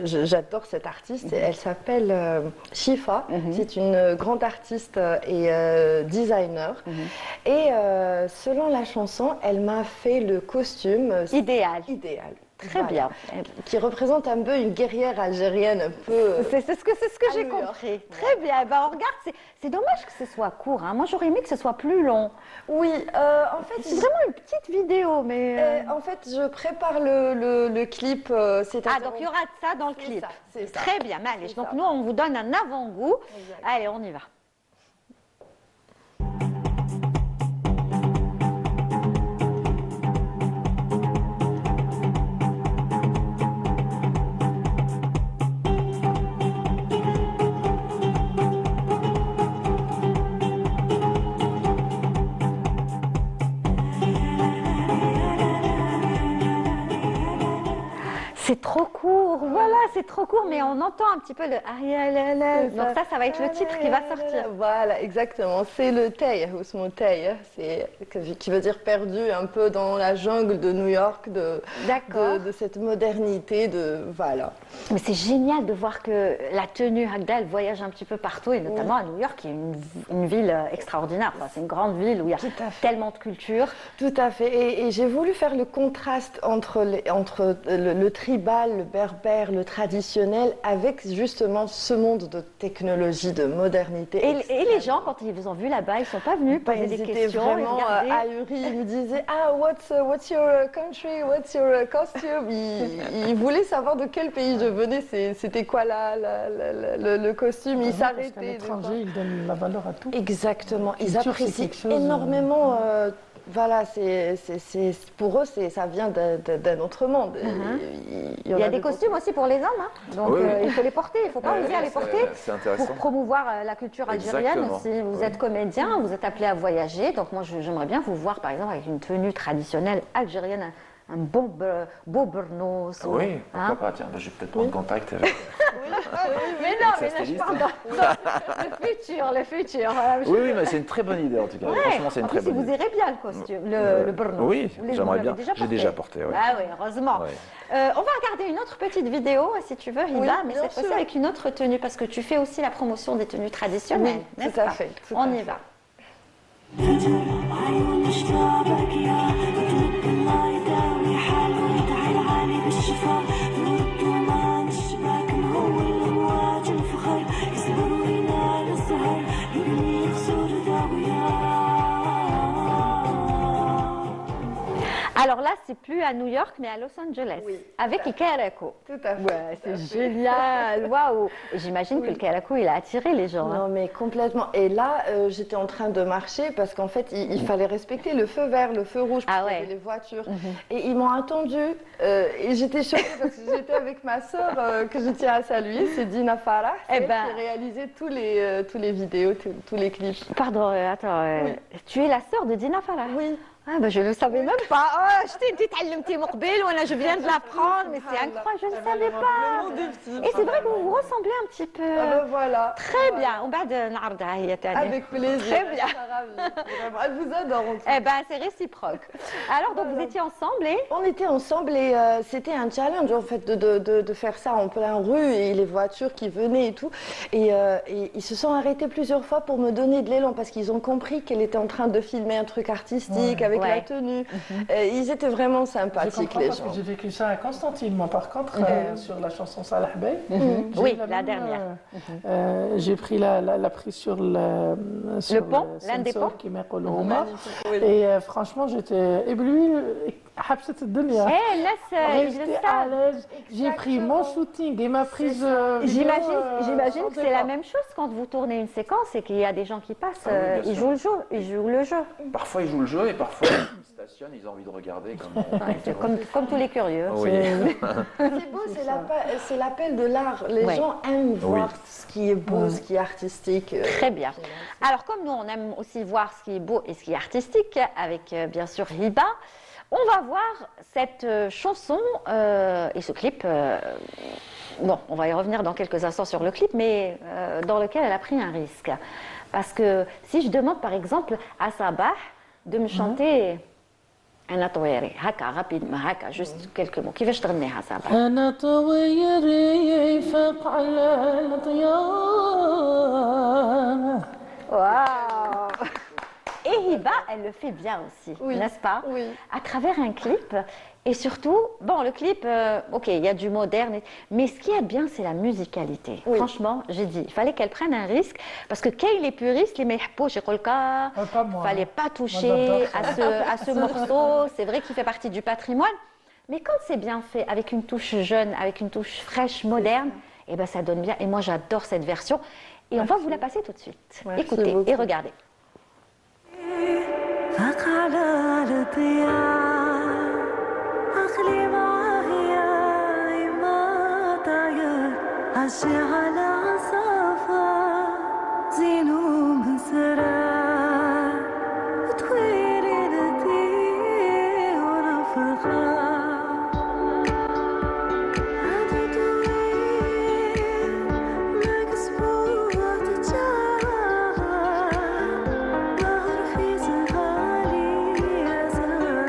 j'adore cette artiste. Elle s'appelle Shifa. C'est une grande artiste et designer. Et selon la chanson, elle m'a fait le costume idéal. Très bien. Qui représente un peu une guerrière algérienne, un peu. C'est ce que j'ai compris. Très bien. Ben, on regarde. C'est dommage que ce soit court. Hein. Moi, j'aurais aimé que ce soit plus long. Oui, en fait. C'est vraiment une petite vidéo, mais. En fait, je prépare le clip. Ah, donc il y aura ça dans le clip. C'est ça. Très bien, Malish. Donc nous, on vous donne un avant-goût. Allez, on y va. C'est trop court, voilà, c'est trop court, mais on entend un petit peu le ah. Donc ça va être le titre qui va sortir. Voilà, exactement. C'est le Tay, Ousmou Tay, qui veut dire perdu un peu dans la jungle de New York, de cette modernité, voilà. Mais c'est génial de voir que la tenue Hagda, elle voyage un petit peu partout, et notamment à New York, qui est une ville extraordinaire. Enfin, c'est une grande ville où il y a tellement de culture. Tout à fait. Et j'ai voulu faire le contraste entre le tribal, le berbère, le traditionnel, avec justement ce monde de technologie, de modernité. Et les gens, quand ils vous ont vu là-bas, ils ne sont pas venus poser des questions. Ils étaient vraiment ahuris. Ils me disaient what's your country, what's your costume. Ils voulaient savoir de quel pays je venais, c'était quoi le costume. Ils s'arrêtaient. L'étranger, il donne la valeur à tout. Exactement. Ils apprécient énormément. Voilà, pour eux, ça vient d'un autre monde. Il y a des costumes aussi pour les hommes, hein. Donc il faut les porter, il ne faut pas oser à les porter pour promouvoir la culture algérienne. Si vous êtes comédien, vous êtes appelé à voyager, donc moi j'aimerais bien vous voir par exemple avec une tenue traditionnelle algérienne, un beau burnos. Oui, pourquoi pas, tiens, je vais peut-être prendre contact avec... Mais non, mais là je parle dans le futur. Oui, mais c'est une très bonne idée en tout cas. Ouais. Franchement, c'est une très bonne idée. Vous irez bien le costume, le burnos. Oui, j'aimerais bien. J'ai déjà porté. Oui. Ah oui, heureusement. Oui. On va regarder une autre petite vidéo, si tu veux, Hiba, mais cette fois-ci avec une autre tenue, parce que tu fais aussi la promotion des tenues traditionnelles. Oui, tout à fait. On y va. Alors là, c'est plus à New York, mais à Los Angeles, avec le Kairako. Tout à fait. Ouais, c'est génial, waouh. J'imagine que le Kairako, il a attiré les gens. Non, mais complètement. Et là, j'étais en train de marcher parce qu'en fait, il fallait respecter le feu vert, le feu rouge pour les voitures. Et ils m'ont attendu. Et j'étais choquée parce que j'étais avec ma sœur que je tiens à saluer, c'est Dina Farah, qui a réalisé tous les vidéos, tous les clips. Pardon, attends, tu es la sœur de Dina Farah? Oui. Ah ben je ne le savais même pas. Oh, je viens de l'apprendre, mais c'est incroyable, je ne savais pas. Et c'est vrai que vous vous ressemblez un petit peu. Ah ben voilà. Très bien. Avec plaisir. Très bien. Elle vous adore. Eh ben c'est réciproque. Alors donc vous étiez ensemble et on était ensemble et c'était un challenge en fait de faire ça en plein rue et les voitures qui venaient et tout. Et ils se sont arrêtés plusieurs fois pour me donner de l'élan parce qu'ils ont compris qu'elle était en train de filmer un truc artistique avec la tenue. Ils étaient vraiment sympathiques, les gens. J'ai vécu ça à Constantine, moi, par contre, sur la chanson Salah Bey. Oui, la dernière. J'ai pris la prise sur le pont, l'un des ponts. Et franchement, j'étais éblouie. حبسة الدنيا. J'étais à l'aise. J'ai pris mon shooting et ma prise. J'imagine que c'est la même chose quand vous tournez une séquence et qu'il y a des gens qui passent. Ils jouent le jeu. Parfois ils jouent le jeu et parfois ils stationnent, ils ont envie de regarder. Comme tous les curieux. Oui. C'est beau, c'est l'appel de l'art. Les gens aiment voir ce qui est beau, ce qui est artistique. Très bien. Alors comme nous, on aime aussi voir ce qui est beau et ce qui est artistique, avec bien sûr Hiba. On va voir cette chanson et ce clip. Bon, on va y revenir dans quelques instants sur le clip, mais dans lequel elle a pris un risque. Parce que si je demande par exemple à Sabah de me chanter أنا طويري هكا rapidement هكا juste quelques mots كيفاش تغنيها صباح أنا طويري فوق على الطيارة واو Et Hiba, elle le fait bien aussi, n'est-ce pas? Oui. À travers un clip. Et surtout, bon, le clip, ok, il y a du moderne, mais ce qui est bien, c'est la musicalité. Oui. Franchement, j'ai dit, il fallait qu'elle prenne un risque, parce que quand les puristes, les meḥbouch, il fallait pas toucher à ce morceau. C'est vrai qu'il fait partie du patrimoine, mais quand c'est bien fait, avec une touche jeune, avec une touche fraîche, moderne, et ben ça donne bien. Et moi, j'adore cette version. Et on va vous la passer tout de suite. Merci Écoutez beaucoup. et regardez. عقلي معايا ما طاير عشي على صفا زينو من سرا وطويري لدي ورفقا هذا طويل ما كسبوه تجاه ظهر في زغالي يا زغال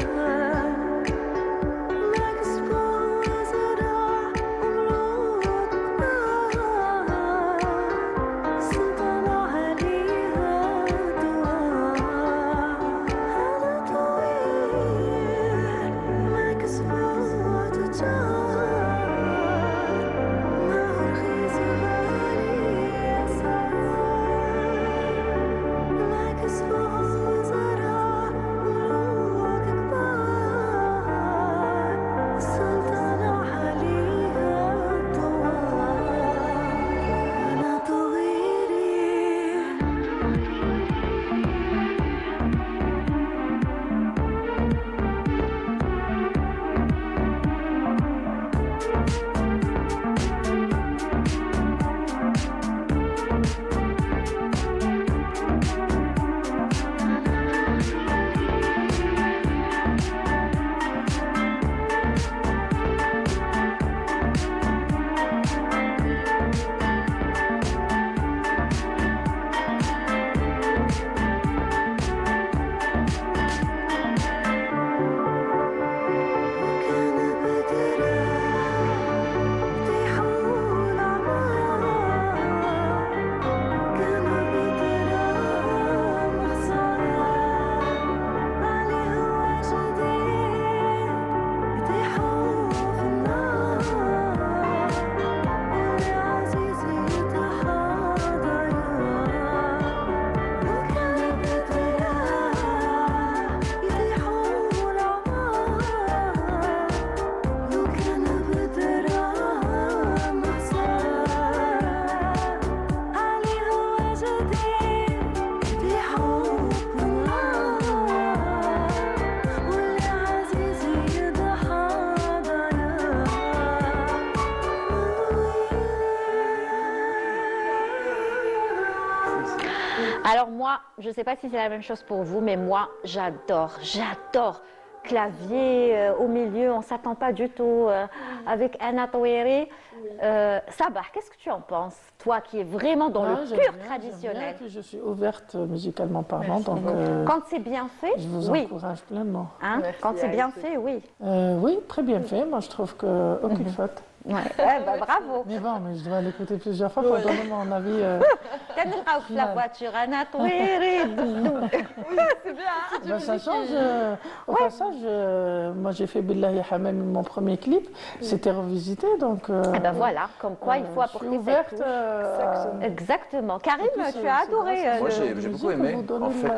Alors moi, je ne sais pas si c'est la même chose pour vous, mais moi, j'adore. Clavier au milieu, on ne s'attend pas du tout avec Anna Tawiri. Sabah, qu'est-ce que tu en penses? Toi qui es vraiment dans le pur traditionnel. Je suis ouverte musicalement parlant, donc quand c'est bien fait, je vous encourage pleinement. Hein? Quand c'est bien fait, oui. Oui, très bien fait. Moi, je trouve qu'aucune faute. Ouais. Bravo. Mais bon, je dois l'écouter plusieurs fois pour donner mon avis. La voiture, Anna Tawiri. Oui, c'est bien. Ça change. Au passage, moi j'ai fait Billahi Hamam, mon premier clip. C'était revisité, donc. Voilà, comme quoi il faut apporter cette touche. Exactement. Karim, tu as adoré. Moi j'ai beaucoup aimé. En fait.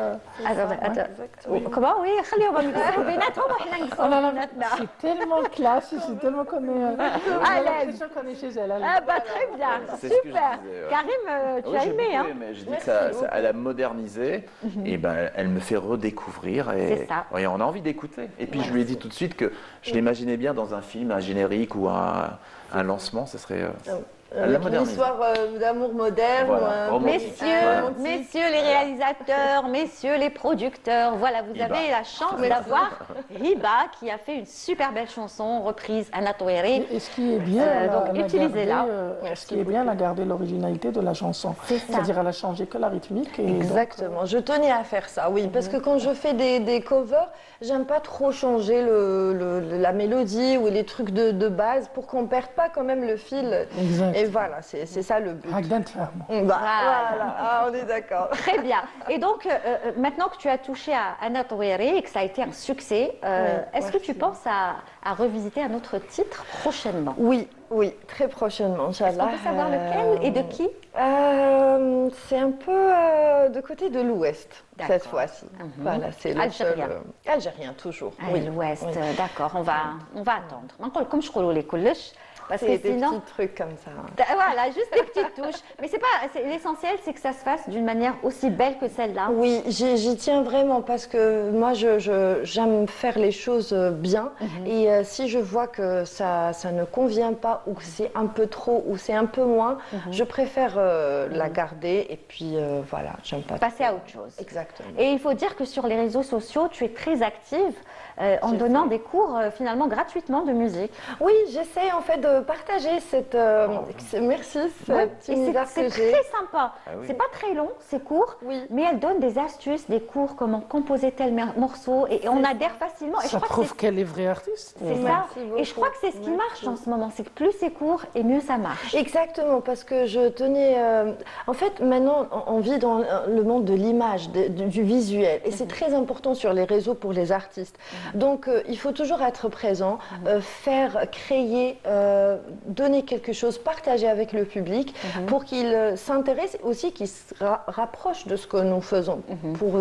Comment? Oui, on va c'est tellement classe, c'est tellement qu'on est. l'impression qu'on est chez elle. Très bien, super. Karim, tu as aimé, hein? Je dis que elle a modernisé et elle me fait redécouvrir et on a envie d'écouter. Et puis je lui ai dit tout de suite que je l'imaginais bien dans un film, un générique ou un lancement, ce serait une histoire d'amour moderne. Voilà. Messieurs les réalisateurs, messieurs les producteurs, voilà, vous avez la chance d'avoir Hiba qui a fait une super belle chanson reprise Anna Tawiri. Et ce qui est bien, donc utilisez-la. Ce qui est bien, elle a gardé l'originalité de la chanson. C'est-à-dire, elle a changé que la rythmique. Exactement. Je tenais à faire ça, oui, parce que quand je fais des covers, j'aime pas trop changer la mélodie ou les trucs de base pour qu'on perde pas quand même le fil. Exact. Et voilà, c'est ça le but. Voilà, on est d'accord. Très bien. Et donc, maintenant que tu as touché à Anna Taweri et que ça a été un succès, est-ce que tu penses à revisiter un autre titre prochainement? Oui, très prochainement, Est-ce qu'on peut savoir lequel et de qui? C'est un peu de côté de l'Ouest, cette fois-ci. Voilà, c'est le Algérien. seul, Algérien, toujours. L'Ouest, d'accord, on va attendre. Comme je crois les coulisses. Parce C'est que des sinon, petits trucs comme ça. voilà, juste des petites touches. Mais c'est pas, l'essentiel, c'est que ça se fasse d'une manière aussi belle que celle-là. Oui, j'y tiens vraiment parce que moi, j'aime faire les choses bien. Et si je vois que ça ne convient pas ou que c'est un peu trop ou c'est un peu moins, je préfère la garder et puis voilà, j'aime pas. Passer à autre chose. Exactement. Et il faut dire que sur les réseaux sociaux, tu es très active en donnant des cours finalement gratuitement de musique. Oui, j'essaie en fait de partager cette univers que C'est j'ai. très sympa. Ah oui. C'est pas très long, c'est court, Oui. mais elle donne des astuces, des cours, comment composer tel morceau, et on adhère facilement. Et je Ça crois que prouve qu'elle est vraie artiste. c'est ça. Merci Et je crois que c'est ce qui beaucoup. marche en ce moment, c'est que plus c'est court et mieux ça marche. Exactement, parce que je tenais... en fait, maintenant, on vit dans le monde de l'image, du visuel, et c'est très important sur les réseaux pour les artistes. Donc, il faut toujours être présent, faire, créer, donner quelque chose, partager avec le public, pour qu'il s'intéresse aussi, qu'il se rapproche de ce que nous faisons, pour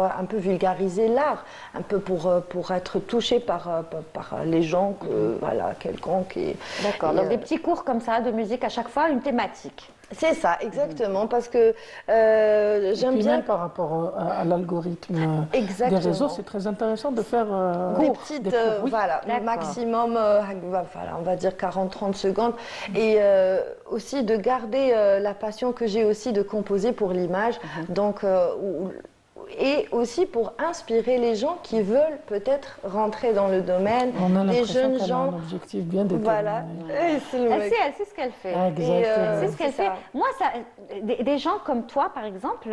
un peu vulgariser l'art, un peu pour être touché par les gens, voilà, quelconque. D'accord, donc des petits cours comme ça de musique à chaque fois, une thématique. C'est ça, exactement, parce que Et j'aime puis bien même par rapport à l'algorithme des Exactement. réseaux, c'est très intéressant de faire des petites, des cours. Oui. voilà, D'accord. maximum, voilà, on va dire 40-30 secondes, et aussi de garder la passion que j'ai aussi de composer pour l'image, donc et aussi pour inspirer les gens qui veulent peut-être rentrer dans le domaine, On a des l'impression jeunes qu'elle a gens. un objectif bien déterminé. Voilà. Et c'est le mec. Elle sait ce qu'elle fait. Exactement. C'est ce qu'elle c'est fait. ça. Moi, des gens comme toi, par exemple,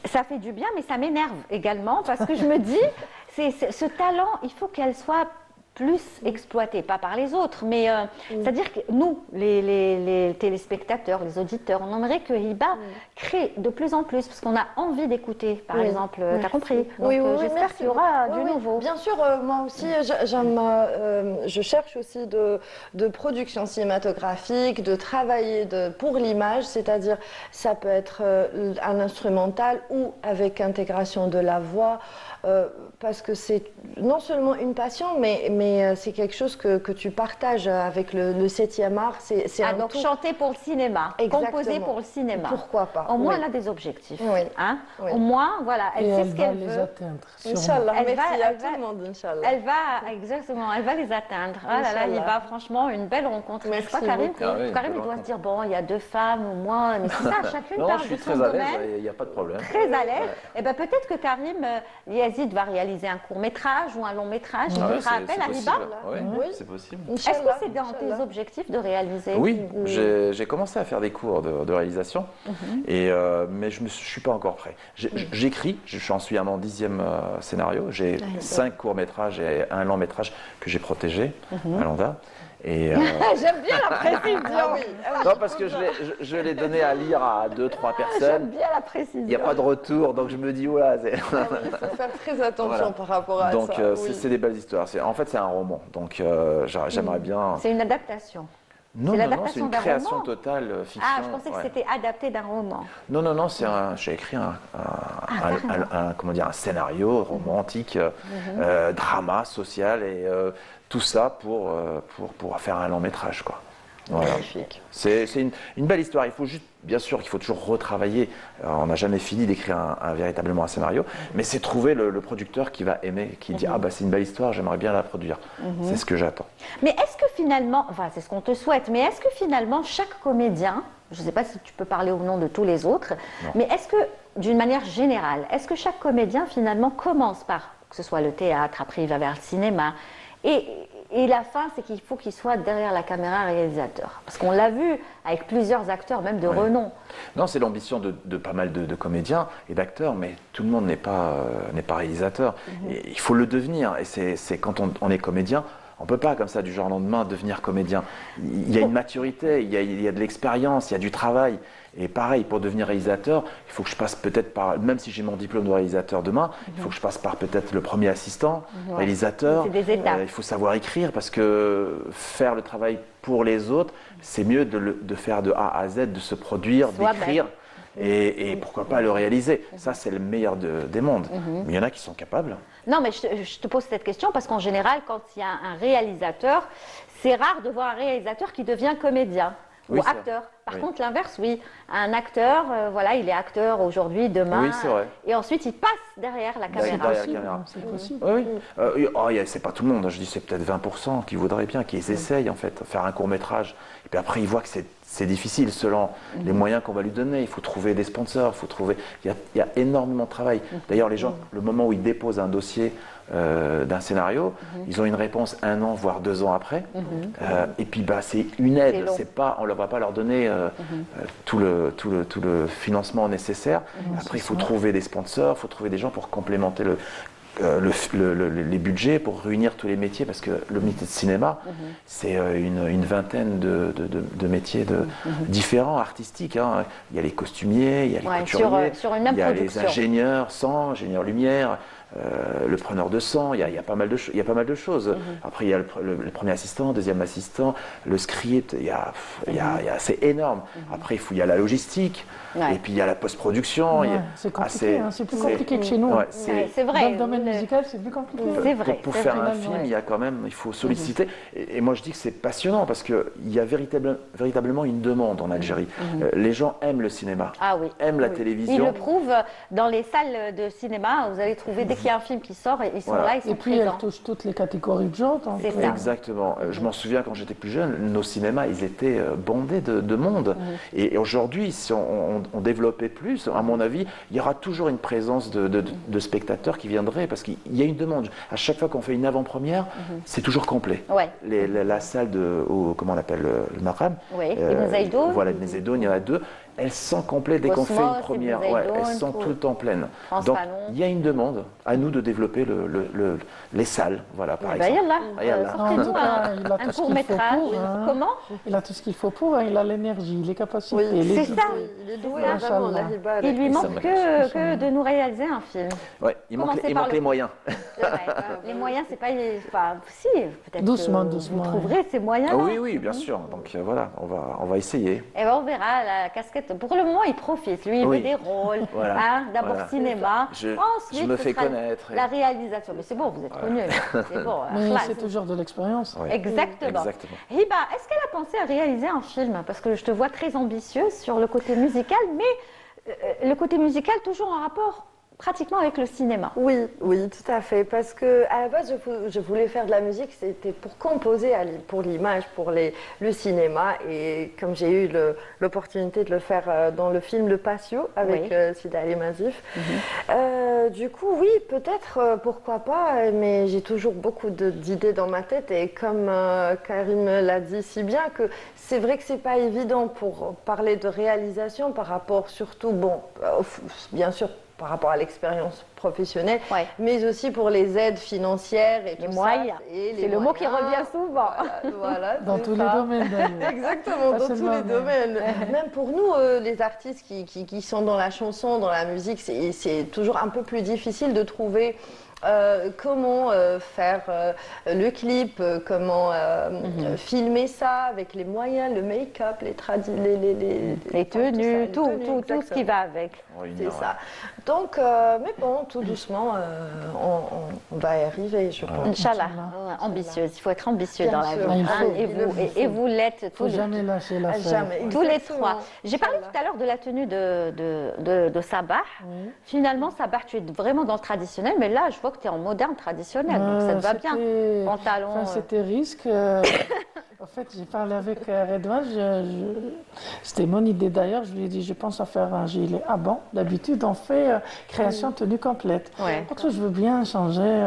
ça fait du bien, mais ça m'énerve également parce que je me dis, ce talent, il faut qu'elle soit plus exploitée, pas par les autres, mais c'est-à-dire que nous, les téléspectateurs, les auditeurs, on aimerait que Hiba crée de plus en plus, parce qu'on a envie d'écouter, par exemple, tu as Merci. compris. Donc, Oui, j'espère merci. qu'il y aura Oui, du oui. nouveau. Bien sûr, moi aussi, je cherche aussi de production cinématographique, de travailler pour l'image, c'est-à-dire ça peut être un instrumental ou avec intégration de la voix, parce que c'est non seulement une passion, mais c'est quelque chose que tu partages avec le 7e art. C'est un Donc tout. chanter pour le cinéma, Exactement. composer pour le cinéma. Pourquoi pas. Au moins, Oui. elle a des objectifs. Oui. Hein? Oui. Au moins, voilà, elle Et sait elle ce va qu'elle les veut. atteindre. sûrement. Inch'Allah, Elle merci va- à elle tout va- le monde, Inch'Allah. Elle va, exactement, elle va les atteindre. Ah là là, Inch'Allah. Hiba, franchement, une belle rencontre. Merci Je crois, Karim, beaucoup. Ah oui, Karim, belle il doit se rencontre. dire, bon, il y a 2 femmes ou moins, mais c'est ça, chacune Non, parle je suis de son très à l'aise, domaine. il n'y a pas de problème. Très à l'aise. Et ben peut-être que Karim Yazid va réaliser un court métrage ou un long métrage. Ah Il ouais, fera appel à possible. Hiba. Oui, Oui. c'est possible. Est-ce que Inch'Allah, c'est dans tes Inch'Allah. objectifs de réaliser? Oui, j'ai commencé à faire des cours de réalisation, mais je ne suis pas encore prêt. J'écris, j'en suis à mon 10e scénario. J'ai 5 courts-métrages et un long-métrage que j'ai protégé à Landa. Et, J'aime bien la précision. Ah oui, non, parce que je l'ai donné à lire à 2-3 J'aime personnes. bien la précision. Il n'y a pas de retour, donc je me dis, voilà. Il faut faire très attention Voilà. par rapport à Donc ça. Oui. c'est des belles histoires. En fait, c'est un roman, donc j'aimerais bien. C'est une adaptation. Non, c'est non, l'adaptation c'est une d'un création roman. totale fiction. Ah, je pensais que ouais. c'était adapté d'un roman. Non, j'ai écrit comment dire, un scénario romantique, drama, social, et tout ça pour faire un long métrage, quoi. Voilà. Magnifique. C'est une belle histoire. Il faut juste, bien sûr, qu'il faut toujours retravailler. On n'a jamais fini d'écrire véritablement un scénario, mais c'est trouver le producteur qui va aimer, qui dit ah bah c'est une belle histoire, j'aimerais bien la produire. C'est ce que j'attends. Mais est-ce que finalement, enfin c'est ce qu'on te souhaite, mais est-ce que finalement chaque comédien, je ne sais pas si tu peux parler au nom de tous les autres, mais est-ce que d'une manière générale, est-ce que chaque comédien finalement commence par, que ce soit le théâtre, après il va vers le cinéma, et la fin, c'est qu'il faut qu'il soit derrière la caméra réalisateur. Parce qu'on l'a vu avec plusieurs acteurs, même de renom. Non, c'est l'ambition de pas mal de comédiens et d'acteurs, mais tout le monde n'est pas réalisateur. Et il faut le devenir. Et c'est quand on est comédien, On ne peut pas comme ça du jour au lendemain devenir comédien. Il y a une maturité, il y a de l'expérience, il y a du travail. Et pareil, pour devenir réalisateur, il faut que je passe peut-être par, même si j'ai mon diplôme de réalisateur demain, il faut que je passe par peut-être le premier assistant, réalisateur. C'est des étapes. Il faut savoir écrire parce que faire le travail pour les autres, c'est mieux de faire de A à Z, de se produire, d'écrire. Et pourquoi pas le réaliser. Ça, c'est le meilleur des mondes. Mais il y en a qui sont capables. Non, mais je te pose cette question parce qu'en général, quand il y a un réalisateur, c'est rare de voir un réalisateur qui devient comédien ou Oui, c'est acteur. vrai. Par Oui. contre, l'inverse, oui. Un acteur, voilà, il est acteur aujourd'hui, demain. Oui, c'est vrai. Et ensuite, il passe derrière la caméra. Derrière la caméra. C'est possible. Oui, oui. C'est pas tout le monde. Je dis c'est peut-être 20% qui voudraient bien, qui essayent en fait, faire un court métrage. Et puis après, ils voient que c'est difficile selon les moyens qu'on va lui donner. Il faut trouver des sponsors, il y a énormément de travail. D'ailleurs, les gens, le moment où ils déposent un dossier d'un scénario, ils ont une réponse 1 an, voire 2 ans après. Et puis c'est une C'est aide. long. C'est pas, on ne va pas leur donner tout le financement nécessaire. Après, il faut trouver des sponsors, il faut trouver des gens pour complémenter les budgets, pour réunir tous les métiers, parce que le métier de cinéma, c'est une vingtaine de métiers différents, artistiques. Hein. Il y a les costumiers, il y a les couturiers, sur une même il y a les production. ingénieurs son, ingénieurs lumière, le preneur de son, il y a pas mal de choses. Après, il y a le premier assistant, deuxième assistant, le script, c'est énorme. Après, il y a la logistique, Ouais. et puis il y a la post-production. Ouais, c'est compliqué, c'est plus compliqué que chez nous. Ouais, Ouais, c'est vrai. Dans le domaine musical, c'est plus compliqué. C'est vrai. Pour c'est faire vrai. un film, il faut solliciter. Et moi, je dis que c'est passionnant parce qu'il y a véritablement une demande en Algérie. Les gens aiment le cinéma, Ah oui. aiment la Ils télévision. le prouvent dans les salles de cinéma. Vous allez trouver, dès qu'il y a un film qui sort, ils sont Voilà. là, ils sont Et puis, elle présents. touche toutes les catégories de gens. donc, C'est ça. Exactement. Je m'en souviens quand j'étais plus jeune, nos cinémas, ils étaient bondés de monde. Et aujourd'hui, si on développait plus, à mon avis, il y aura toujours une présence de spectateurs qui viendraient parce qu'il y a une demande. À chaque fois qu'on fait une avant-première, c'est toujours complet. Ouais. La salle comment on appelle le Maqam. Oui, Ibn Zaïdoun. Voilà, Ibn Zaïdoun, il y en a 2. Elles sont complètes dès qu'on fait Cosmos, une première. Ibn Ouais, Zaïdoun, elles sont tout. tout le temps pleines. France Donc, Fanon. il y a une demande à nous de développer les salles, voilà, par Bah, exemple. yallah, Ah, yallah. En sortez-nous tout cas, il a un tout ce qu'il faut court-métrage. pour, hein. Comment Il a tout ce qu'il faut pour, hein. Il a l'énergie, les capacités, Oui, les c'est ça. idées. Il est doué, ça. vraiment, Machallah. la hiba, Il lui ça manque m'a que de nous réaliser un film. Ouais, il manque Commencez par les moyens. C'est vrai. Les moyens, c'est pas. Enfin, si, peut-être. Doucement, que doucement, Vous trouverez ces moyens. Ah oui, oui, bien sûr. Donc voilà, on va essayer. Et ben on verra la casquette. Pour le moment, il profite. Lui, il Oui. veut des rôles. Voilà. Hein, d'abord Voilà. cinéma. Je Ensuite, me ce fais sera connaître. La réalisation. Mais c'est bon, vous êtes connu. C'est bon. Mais khlas. c'est toujours de l'expérience. Ouais. Exactement. Exactement. Hiba, est-ce qu'elle a pensé à réaliser un film? Parce que je te vois très ambitieuse sur le côté musical, mais le côté musical toujours en rapport pratiquement avec le cinéma. Oui, oui, tout à fait. Parce que à la base, je voulais faire de la musique, c'était pour composer pour l'image, pour le cinéma. Et comme j'ai eu l'opportunité de le faire dans le film Le Patio avec Oui. Sida Ali Mazif, du coup, oui, peut-être, pourquoi pas, mais j'ai toujours beaucoup d'idées dans ma tête. Et comme Karim l'a dit si bien, que c'est vrai que c'est pas évident pour parler de réalisation par rapport surtout, bien sûr, par rapport à l'expérience professionnelle, Ouais. mais aussi pour les aides financières et Les tout moyens. ça. Et les C'est le mot qui moyens. revient souvent. Voilà, Dans c'est tous ça. les domaines, d'ailleurs. Exactement, Pas dans tous seulement, les mais- domaines. Même pour nous, les artistes qui sont dans la chanson, dans la musique, c'est toujours un peu plus difficile de trouver comment faire le clip, comment filmer ça avec les moyens, le make-up, les Les tenues, tout ce qui exactement. va avec. C'est ça. Donc, mais bon, tout doucement, on va y arriver, je pense. Inch'Allah, ambitieuse. Il faut être ambitieux Bien dans la sûr. vie. Il faut. Et vous, et vous l'êtes Il tous faut les jamais lâcher l'affaire. Jamais. Tous les Exactement. trois. J'ai parlé Inch'Allah. tout à l'heure de la tenue de Sabah. Finalement, Sabah, tu es vraiment dans le traditionnel, mais là, je vois que tu es en moderne traditionnel, donc ça te va bien. Pantalon. Enfin, c'était risque. fait, j'ai parlé avec Redouane, c'était mon idée d'ailleurs, je lui ai dit, je pense à faire un gilet. Ah bon, d'habitude on fait création tenue complète. Ouais. Donc je veux bien changer,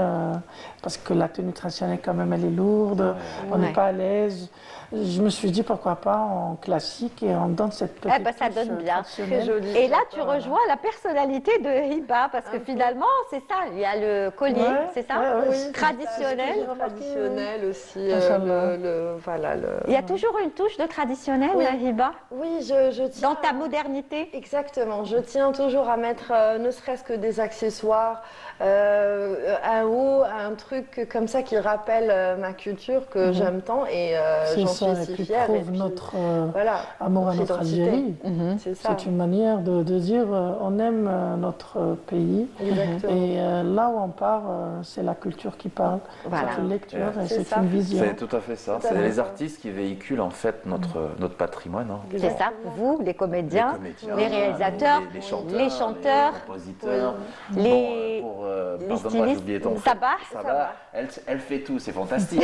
parce que la tenue traditionnelle quand même, elle est lourde, on n'est Ouais. pas à l'aise. Je me suis dit, pourquoi pas en classique et on donne cette petite Eh ben, ça donne bien. traditionnelle. Très joli. Et là, tu rejoins la personnalité de Hiba, parce que finalement, c'est ça, il y a le collier, Ouais, c'est ça ouais, ouais, Oui, c'est- traditionnel. Traditionnel aussi. Inch'Allah. Voilà, Il y a toujours une touche de traditionnel, Oui. Hiba, Oui, je tiens. dans ta modernité. Exactement, je tiens toujours à mettre ne serait-ce que des accessoires, un haut, un truc comme ça qui rappelle ma culture que j'aime tant et C'est j'en ça, suis et si puis fière. Et prouve puis, notre voilà, amour à notre identité. Algérie. C'est ça. C'est une manière de dire on aime notre pays. Exactement. Et là où on part, c'est la culture qui parle. Voilà. C'est une lecture et C'est c'est ça. une vision. C'est tout à fait ça. Tout à C'est fait les ça. artistes qui véhiculent en fait notre patrimoine. Hein. C'est ça, vous, les comédiens, comédiens, les réalisateurs, les chanteurs, les compositeurs, les- Bon, pour, les pardonne-moi, j'ai stylistes. oublié ton Sabah. Sabah, elle fait tout, c'est fantastique.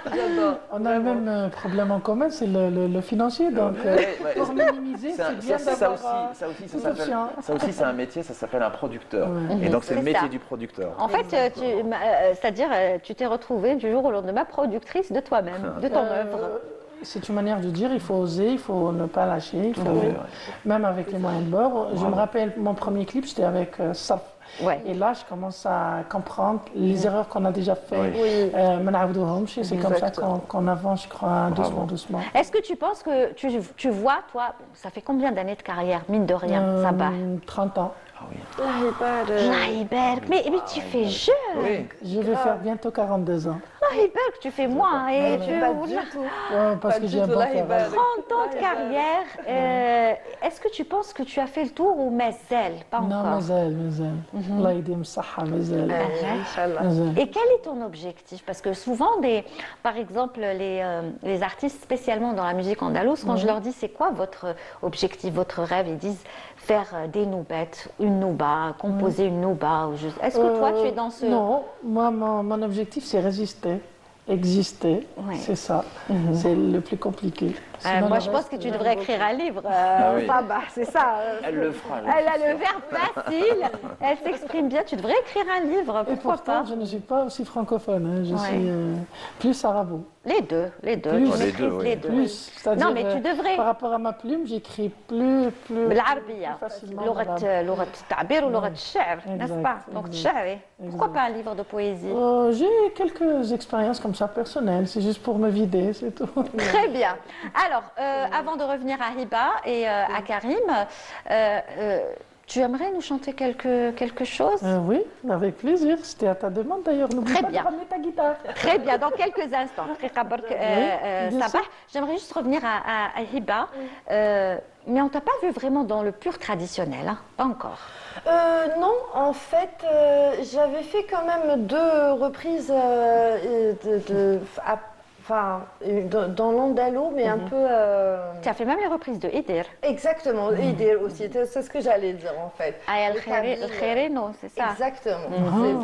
J'adore. On a le même problème en commun, c'est le financier. Donc, Ouais, pour minimiser, ça, c'est bien ça d'avoir aussi, ça aussi, tout option. ça aussi, c'est un métier, ça s'appelle un producteur. Ouais. Et donc c'est le C'est métier ça. du producteur. En fait, c'est-à-dire, tu t'es retrouvée du jour au lendemain productrice de toi-même, de ton œuvre. C'est une manière de dire, il faut oser, il faut ne pas lâcher. Il faut, à fait, ouais. même avec les moyens de bord. Je me rappelle, mon premier clip, c'était avec Saf. Ouais. Et là, je commence à comprendre les erreurs qu'on a déjà faites. Oui. ما نعاودوهمش. C'est comme ça Exactement. qu'on avance, je crois, doucement, doucement. Est-ce que tu penses que tu vois, toi, ça fait combien d'années de carrière, mine de rien, Sabah 30 ans. Ah oui. Allah يبارك. Mais tu fais jeune. Oui. Je vais faire bientôt 42 ans. Allah يبارك, tu fais moins. Et tu Pas du tout. Ouais, parce que du j'ai un tout, bon là, il va- carré. 30 ans de carrière. Est-ce que tu penses que tu as fait le tour ou مازال pas Non, encore مازال. الله يديم الصحة مازال. Inch'Allah. مازال. Et quel est ton objectif? Parce que souvent, par exemple, les artistes, spécialement dans la musique andalouse, quand je leur dis c'est quoi votre objectif, votre rêve, ils disent faire des noubettes, une nouba, composer une nouba. Est-ce que toi, tu es dans ce... Non, moi, mon objectif, c'est résister, exister. Ouais. C'est ça. C'est le plus compliqué. Sinon, moi, le je pense reste, que tu devrais écrire un livre. oui. Sabah, c'est ça. Elle le fera. Elle a le verbe facile, elle s'exprime bien. Tu devrais écrire un livre, Et pourquoi pourtant, pas? je ne suis pas aussi francophone. Hein. Je Ouais. suis plus arabo. Les deux. Plus. Tu Les maîtrises deux, oui. les deux. Plus. C'est-à-dire, Non, mais tu devrais. par rapport à ma plume, j'écris plus بالعربية facilement. لغة التعبير ولغة الشعر, n'est-ce pas? Exact, Donc exact. تشعري. Pourquoi Exact. pas un livre de poésie? J'ai quelques expériences comme ça personnelles. C'est juste pour me vider, c'est tout. Très bien. Alors, avant de revenir à Hiba et à Karim, tu aimerais nous chanter quelque chose? Oui, avec plaisir. C'était à ta demande d'ailleurs. N'oublie Très pas bien. de ramener ta guitare. Très bien, dans quelques instants. bien Sabah, sûr. j'aimerais juste revenir à Hiba. Mais on t'a pas vu vraiment dans le pur traditionnel, hein? Pas encore. Non, en fait, j'avais fait quand même 2 reprises dans l'andalo, mais un peu... Tu as fait même les reprises de Idir. Exactement, idée aussi, c'est ce que j'allais dire en fait. Ah, Le Kabyle, El Khereno, c'est ça. Exactement.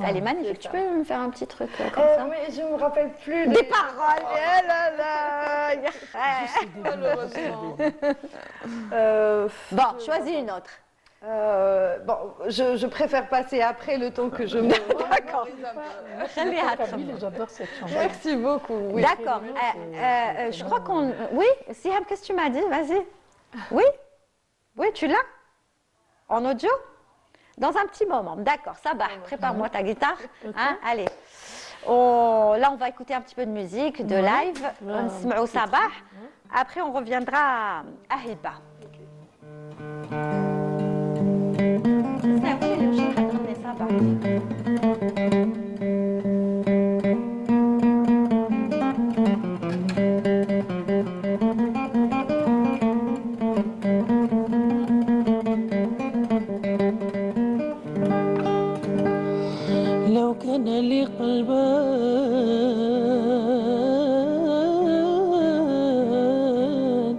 Elle est magnifique. Tu ça. peux me faire un petit truc comme ça? Mais je me rappelle plus Des paroles. Eh là là, ya khair. malheureusement. Bon, choisis une autre. Bon, je préfère passer après le temps que je me... D'accord. خليها Kabyle, تخمم. j'adore cette chanson. Merci beaucoup. Oui. D'accord. Je crois qu'on... Oui, Siham, qu'est-ce que tu m'as dit? Vas-y. Oui? Oui, tu l'as? En audio? Dans un petit moment. D'accord, ça va. Prépare-moi ta guitare. Hein? Allez. Là, on va écouter un petit peu de musique, de live. On se met au sabah. Après, on reviendra à Hiba. لو كان لي قلبان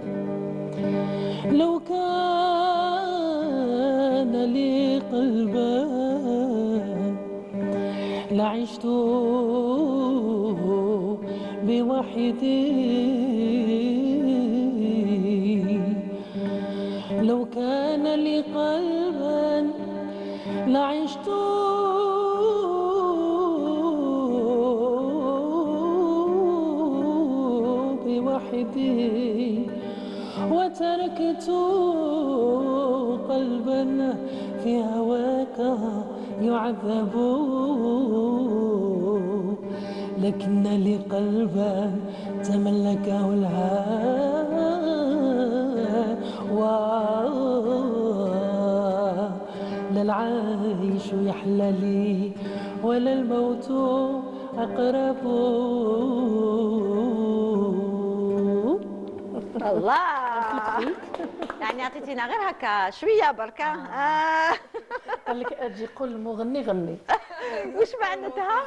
لو كان لي قلبان لعشت بوحدي لو كان لي قلبا لعشت بوحدي وتركت قلبا في هواك يعذب لكن لي قلبا تملكه الهوى لا العيش يحلى لي ولا الموت أقرب الله يعني اعطيتينا غير هكا شويه بركه قال لك اجي قول المغني غني وش معناتها؟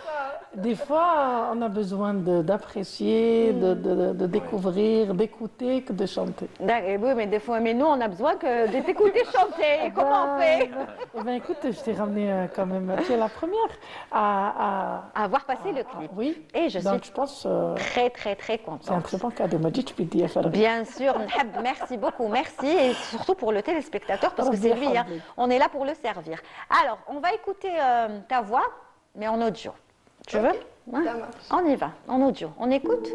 Des fois, on a besoin d'apprécier, de découvrir, d'écouter que de chanter. Oui, mais des fois, mais nous, on a besoin que de t'écouter chanter. Comment on fait? Eh ben, écoute, je t'ai ramené quand même, tu es la première à voir passer le clip. Oui. Et je Donc, suis je pense, très, très, très contente. C'est un très bon cadeau. Majid, tu peux dire. Bien sûr, Nhab, merci beaucoup, merci. Et surtout pour le téléspectateur, parce que c'est lui, hein, on est là pour le servir. Alors, on va écouter ta voix, mais en audio. Tu veux? Ouais. Ça marche. On y va, en audio. On écoute?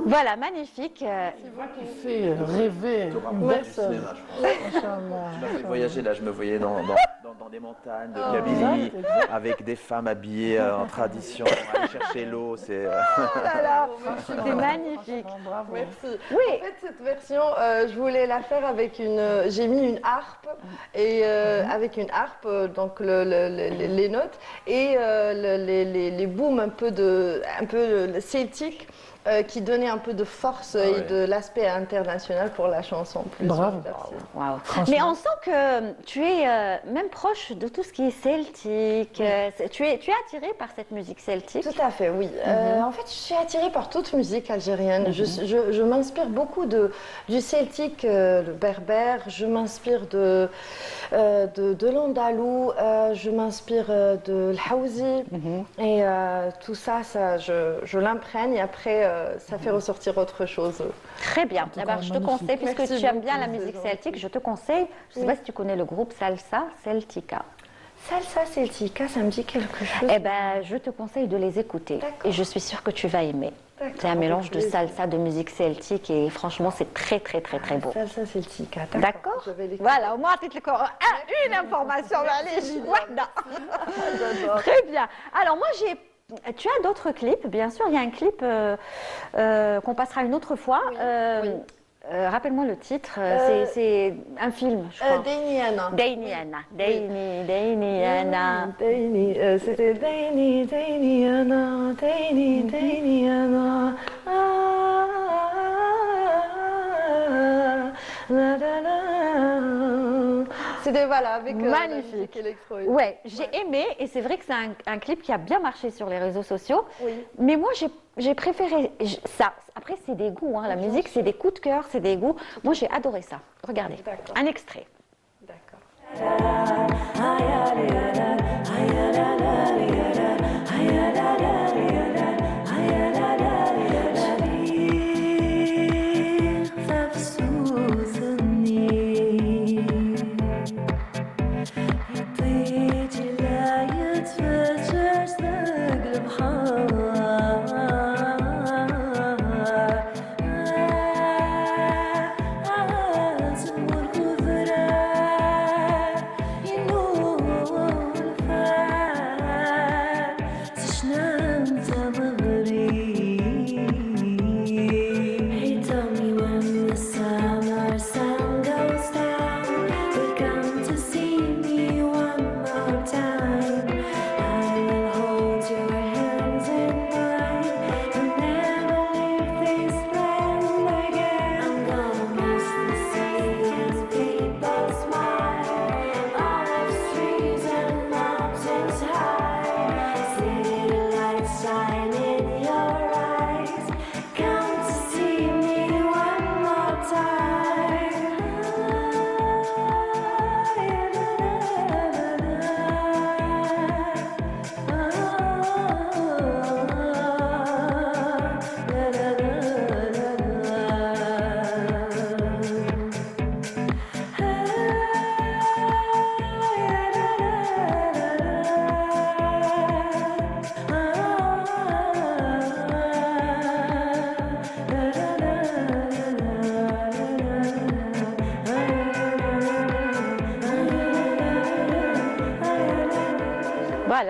Voilà, magnifique. C'est moi qui fait rêver une personne. Tu m'as fait voyager là, je me voyais dans des montagnes de Kabylie, avec des femmes habillées en tradition, aller chercher l'eau, c'est... C'est magnifique. Bravo. Merci. Oui. En fait, cette version, je voulais la faire avec une... J'ai mis une harpe, et avec une harpe, donc les notes, et les booms un peu celtiques, qui donnait un peu de force et de l'aspect international pour la chanson. Plus Bravo. Wow. Mais on sent que tu es même proche de tout ce qui est celtique. Tu es attirée par cette musique celtique? Tout à fait, oui. En fait, je suis attirée par toute musique algérienne. Je m'inspire beaucoup du celtique, le berbère. Je m'inspire de l'andalou. Je m'inspire de l'haouzi. Et tout ça, je l'imprègne. Et après, ça fait ressortir autre chose. Très bien. Alors, je te conseille, puisque Merci tu aimes beaucoup, bien la c'est musique gentil. celtique, je te conseille, je ne sais pas si tu connais le groupe Salsa Celtica. Salsa celtica, ça me dit quelque chose. Eh bien, je te conseille de les écouter. D'accord. Et je suis sûre que tu vas aimer. D'accord. C'est un mélange de Avec plaisir. salsa, de musique celtique, et franchement, c'est très, très, très, très beau. Salsa celtica, D'accord? Je vais l'écouter. Voilà, au moins, tu te une information. Allez, voilà. Très bien. Alors, moi, tu as d'autres clips, bien sûr. Il y a un clip qu'on passera une autre fois. Rappelle-moi le titre. C'est un film, je crois. Dainiana. Dainiana. C'était Dainiana. C'était voilà, avec la Magnifique. musique électro. Ouais, j'ai aimé, et c'est vrai que c'est un clip qui a bien marché sur les réseaux sociaux. Oui. Mais moi, j'ai préféré ça. Après, c'est des goûts, hein. La musique, c'est des coups de cœur, c'est des goûts. Moi, j'ai adoré ça. Regardez, D'accord. un extrait. D'accord. يطيج لا يتفزع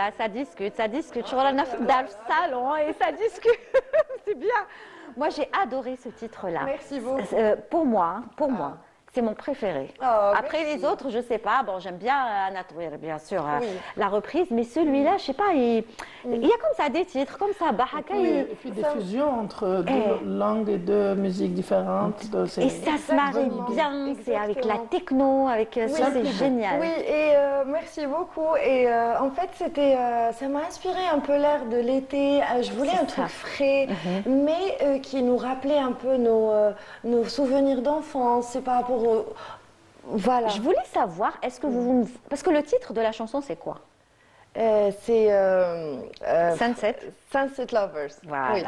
Voilà, ça discute. Je regarde dans le salon et ça discute. C'est bien. Moi, j'ai adoré ce titre-là. Merci beaucoup. Pour moi, c'est mon préféré. Oh, Après merci. les autres, je sais pas. Bon, j'aime bien Anatouir, bien sûr, Oui. la reprise, mais celui-là, je sais pas, il y a comme ça des titres, comme ça, Bahaka. Et puis des fusions entre deux langues et deux musiques différentes. Et ça se marie Exactement. bien, c'est avec la Exactement. techno, avec ça, c'est génial. Oui, et merci beaucoup. Et en fait, ça m'a inspiré un peu l'air de l'été. Je voulais un truc frais, mais qui nous rappelait un peu nos souvenirs d'enfance. C'est par rapport au... Voilà. Je voulais savoir, est-ce que parce que le titre de la chanson, c'est quoi? C'est Sunset. Sunset Lovers. Voilà. Oui.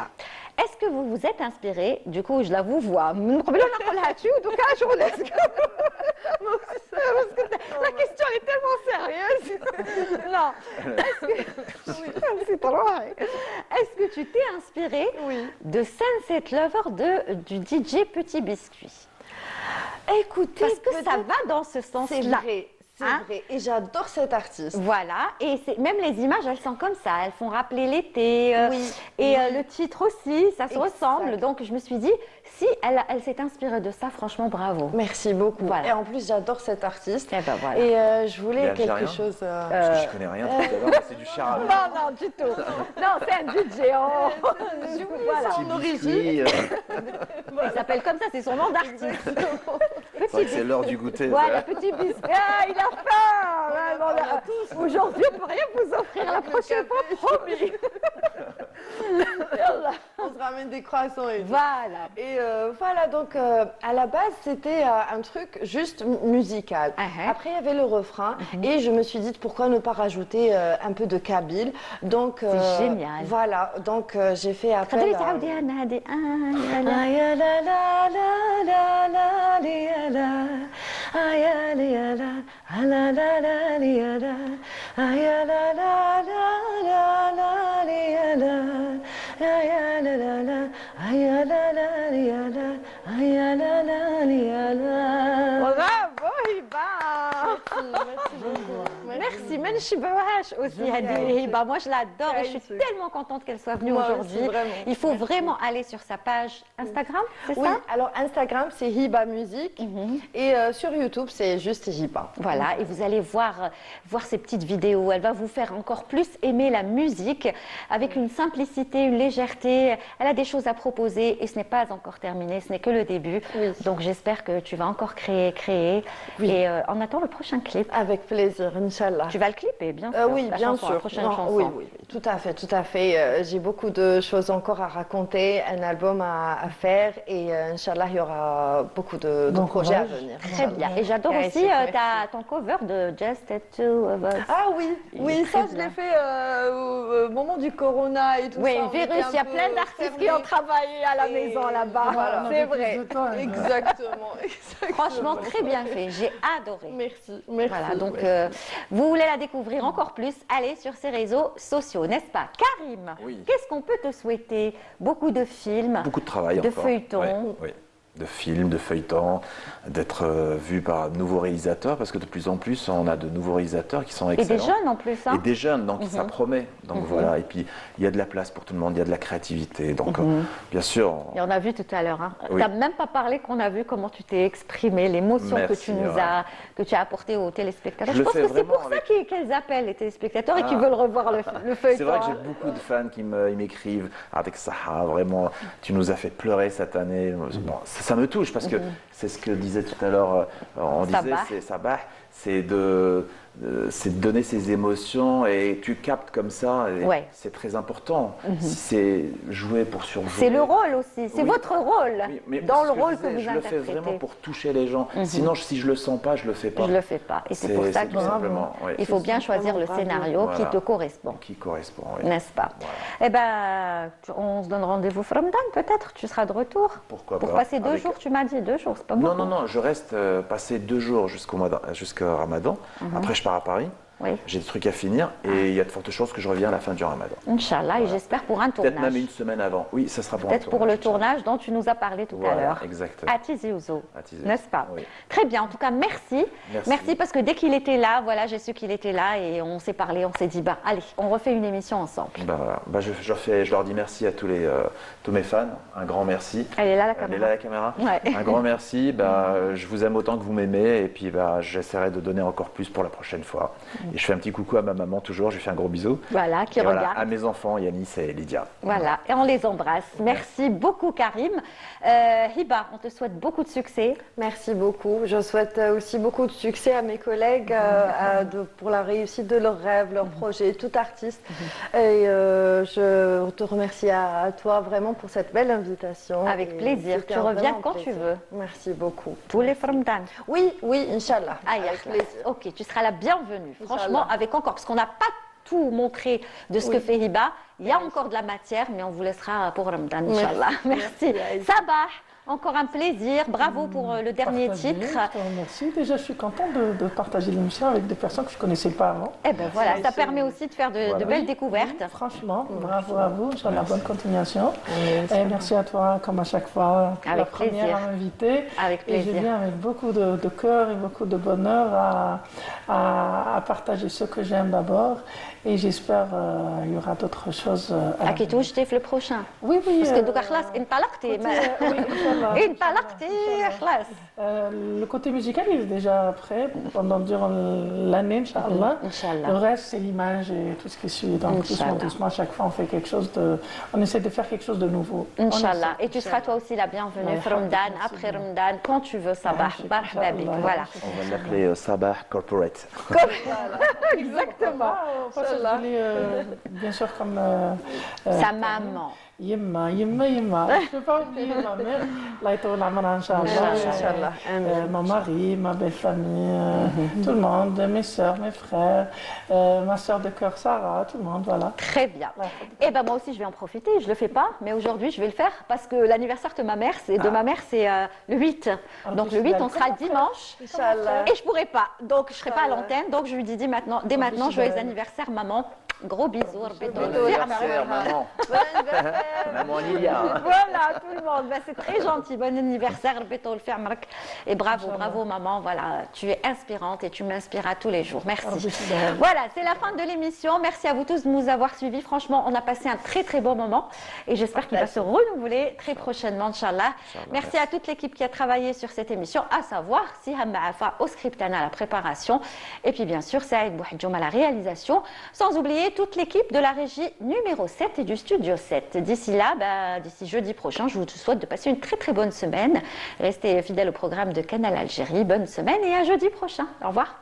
Est-ce que vous vous êtes inspiré, du coup, je la vous vois, la question est tellement sérieuse. Non. Est-ce que tu t'es inspiré de Sunset Lover du DJ Petit Biscuit? Écoutez, Parce que ça peut-être- va dans ce c'est sens-là. vrai. C'est Hein? vrai. Et j'adore cet artiste. Voilà, et même les images, elles sont comme ça, elles font rappeler l'été. Oui. Et le titre aussi, ça se Exact. ressemble. Donc je me suis dit, si elle s'est inspirée de ça, franchement, bravo. Merci beaucoup. Voilà. Et en plus, j'adore cet artiste. Eh ben voilà. Et je voulais Il est quelque algérien chose. Parce que je connais rien tout à l'heure, c'est du charabia. Non, du tout. Non, c'est un DJ. J'ai oublié Voilà. son Petit origine. biscuit, Il s'appelle comme ça, c'est son nom d'artiste. c'est vrai que c'est l'heure du goûter. Voilà, petit biscuit. Ah, il a faim. Ouais, bon, là, aujourd'hui, on ne peut rien vous offrir la prochaine fois, promis. On se ramène des croissants et tout. Voilà. Et voilà, donc à la base, c'était un truc juste musical. Uh-huh. Après, il y avait le refrain et je me suis dit pourquoi ne pas rajouter un peu de kabyle. Donc, C'est génial. Voilà, donc j'ai fait appel تقدري à... تعاوديها لنا هذه يا لا. Ah, ya la la la la la li, ya la. Ah, ya li, ya la. Ah, la la la li, ya la. Ah, ya la la la la la li, ya la. Ah, ya la la la. Ah, ya la la li, ya la. Ah, ya la la li, ya la. Bravo Hiba. Merci, Menchi Bawash aussi Hadi Hiba. Moi je l'adore et je suis tellement contente qu'elle soit venue Moi aussi, aujourd'hui. vraiment. Il faut vraiment aller sur sa page Instagram, c'est Oui, ça? alors Instagram c'est Hiba Musique et sur YouTube c'est juste Hiba. Voilà, et vous allez voir ces petites vidéos. Elle va vous faire encore plus aimer la musique avec une simplicité, une légèreté. Elle a des choses à proposer et ce n'est pas encore terminé, ce n'est que le début. Oui. Donc j'espère que tu vas encore créer. Oui. Et on attend le prochain clip. Avec plaisir, Inch'Allah. Tu vas le clipper, bien sûr. Oui, la bien chanson, sûr. La prochaine Non, chanson. oui, oui, tout à fait, tout à fait. J'ai beaucoup de choses encore à raconter, un album à faire et Inch'Allah, il y aura beaucoup de Bon projets à courage. venir. Très bien. Et j'adore Ouais, aussi super, ton cover de Just the Two of Us. Ah oui, Il oui, est ça très je bien. l'ai fait au moment du corona et tout Oui, ça. on était virus, un il y a peu plein d'artistes qui fermés. ont travaillé à la Et maison là-bas. voilà. On C'est avait plus vrai. de temps, hein. Exactement, exactement. Franchement, très bien fait. J'ai adoré. Merci, merci. Voilà, donc merci. vous voulez la découvrir encore plus, allez sur ses réseaux sociaux, n'est-ce pas? Karim, Oui. qu'est-ce qu'on peut te souhaiter? Beaucoup de films, Beaucoup de travail de encore. feuilletons. Ouais, ouais. De films, de feuilletons, d'être vu par de nouveaux réalisateurs, parce que de plus en plus, on a de nouveaux réalisateurs qui sont Et excellents. des jeunes en plus. Hein? Et des jeunes, donc ça promet. Donc voilà, et puis il y a de la place pour tout le monde, il y a de la créativité. Donc bien sûr, Et on a vu tout à l'heure. Hein. Oui. Tu n'as même pas parlé qu'on a vu comment tu t'es exprimé, l'émotion que Merci, tu nous ouais. que tu as apporté aux téléspectateurs. Je Je le pense fais que c'est vraiment pour ça avec- qu'elles appellent les téléspectateurs et Ah. qu'ils veulent revoir le feuilleton. c'est vrai que j'ai hein. beaucoup de fans qui m'écrivent avec Saha, vraiment, tu nous as fait pleurer cette année. Bon, ça me touche parce que c'est ce que disait tout à l'heure, on disait, Sabah. c'est Sabah, c'est de donner ses émotions et tu captes comme ça, et Ouais. c'est très important. Si c'est jouer pour surjouer. C'est le rôle aussi, c'est Oui. votre rôle Oui, mais dans c'est le ce rôle je que disais, vous je le fais interprétez. vraiment pour toucher les gens. Sinon, si je le sens pas, je le fais pas. Je le fais pas. Et c'est pour ça tout que simplement, oui. il faut bien choisir le bravo. scénario qui Voilà. te correspond. Qui correspond. Oui. N'est-ce pas? Voilà. Eh ben, on se donne rendez-vous from Ramadan, peut-être. Tu seras de retour. Pourquoi Pour pas, passer 2 avec- jours, tu m'as dit 2 jours, c'est pas beaucoup. Non, je reste passer 2 jours jusqu'au Ramadan. Après, je pars à Paris. Oui. J'ai des trucs à finir et il y a de fortes chances que je reviens à la fin du Ramadan. Inch'Allah, et j'espère pour un tournage. Peut-être même une semaine avant. Oui, ça sera pour un tournage. Peut-être pour le tournage dont tu nous as parlé tout à l'heure. Exactement. À Tizi Ouzou, À Tizi Ouzou, n'est-ce pas? oui. Très bien, en tout cas, merci. Merci. Parce que dès qu'il était là, voilà, j'ai su qu'il était là et on s'est parlé, on s'est dit, bah allez, on refait une émission ensemble. Bah, voilà. Bah, je leur dis merci à tous mes fans. Un grand merci. Elle est là, la Elle est caméra. là la caméra. Ouais. Un grand merci. Bah, je vous aime autant que vous m'aimez et puis bah, j'essaierai de donner encore plus pour la prochaine fois. Et je fais un petit coucou à ma maman toujours. Je lui fais un gros bisou. Voilà, qui Et voilà, regarde. à mes enfants, Yanis et Lydia. Voilà, et on les embrasse. Merci beaucoup, Karim. Hiba, on te souhaite beaucoup de succès. Merci beaucoup. Je souhaite aussi beaucoup de succès à mes collègues pour la réussite de leurs rêves, leurs projets, tout artiste. Et je te remercie à toi vraiment pour cette belle invitation. Avec Et plaisir. c'était Tu un reviens vraiment quand tu plaisir. veux. Merci beaucoup. Tous les Ramadan. Oui, oui, Inch'Allah. Ah, Avec plaisir. ok, tu seras la bienvenue. Franchement, Inch'Allah. avec encore, parce qu'on n'a pas tout montré de ce que fait Hiba. Il y a encore de la matière, mais on vous laissera pour Ramadan, Inch'Allah. Merci. Sabah, encore un plaisir. Bravo pour le dernier Partagez, titre. je te remercie. Déjà, je suis contente de partager l'émission avec des personnes que je ne connaissais pas avant. Eh ben voilà, ça permet aussi de faire de belles découvertes. Franchement, bravo à vous, sur la bonne continuation. Et merci à toi, comme à chaque fois, Avec la première plaisir. à m'inviter. Avec Et je plaisir. viens avec beaucoup de cœur et beaucoup de bonheur à partager ce que j'aime d'abord. Et j'espère qu'il y aura d'autres choses. À À qui touche le prochain. Oui, oui. Parce que donc, خلاص انطلقتي انطلقتي خلاص. Le côté musical, il est déjà prêt durant l'année, Inch'Allah. Inch'Allah. Le reste, c'est l'image et tout ce qui suit. Donc, doucement, Inch'Allah. doucement, à chaque fois, on fait quelque chose de. On essaie de faire quelque chose de nouveau. Inch'Allah. Et tu seras toi aussi la bienvenue. Ramadan, après Ramadan, quand tu veux, Sabah. Marhaba bik. Voilà. On va l'appeler Sabah Corporate. Exactement. Parce que je voulais, bien sûr, comme. Sa maman. Yemma. Je ne peux pas oublier ma mère. Là, il Inch'Allah. Mon mari, ma belle famille, tout le monde, mes soeurs, mes frères, ma soeur de cœur Sarah, tout le monde, voilà. Très bien. Et ben moi aussi je vais en profiter, je le fais pas, mais aujourd'hui je vais le faire parce que l'anniversaire de ma mère, c'est le 8. Donc le 8 on sera le dimanche Inch'Allah. et je pourrai pas. Donc je serai pas à l'antenne, donc je lui dis dès maintenant joyeux anniversaire maman. Gros bisous, Bon anniversaire, maman. Maman Lilia. Voilà, tout le monde. Ben, c'est très gentil. Bon anniversaire, Bétol Fermrak. Et bravo, bravo, maman. Voilà, tu es inspirante et tu m'inspireras tous les jours. Merci. Voilà, c'est la fin de l'émission. Merci à vous tous de nous avoir suivis. Franchement, on a passé un très, très bon moment et j'espère qu'il va se renouveler très prochainement, Inch'Allah. Merci à toute l'équipe qui a travaillé sur cette émission, à savoir Siham Baafa au script à la préparation et puis bien sûr Saïd Bouhidjoum à la réalisation. Sans oublier toute l'équipe de la régie numéro 7 et du studio 7. D'ici là, d'ici jeudi prochain, je vous souhaite de passer une très très bonne semaine. Restez fidèles au programme de Canal Algérie. Bonne semaine et à jeudi prochain. Au revoir.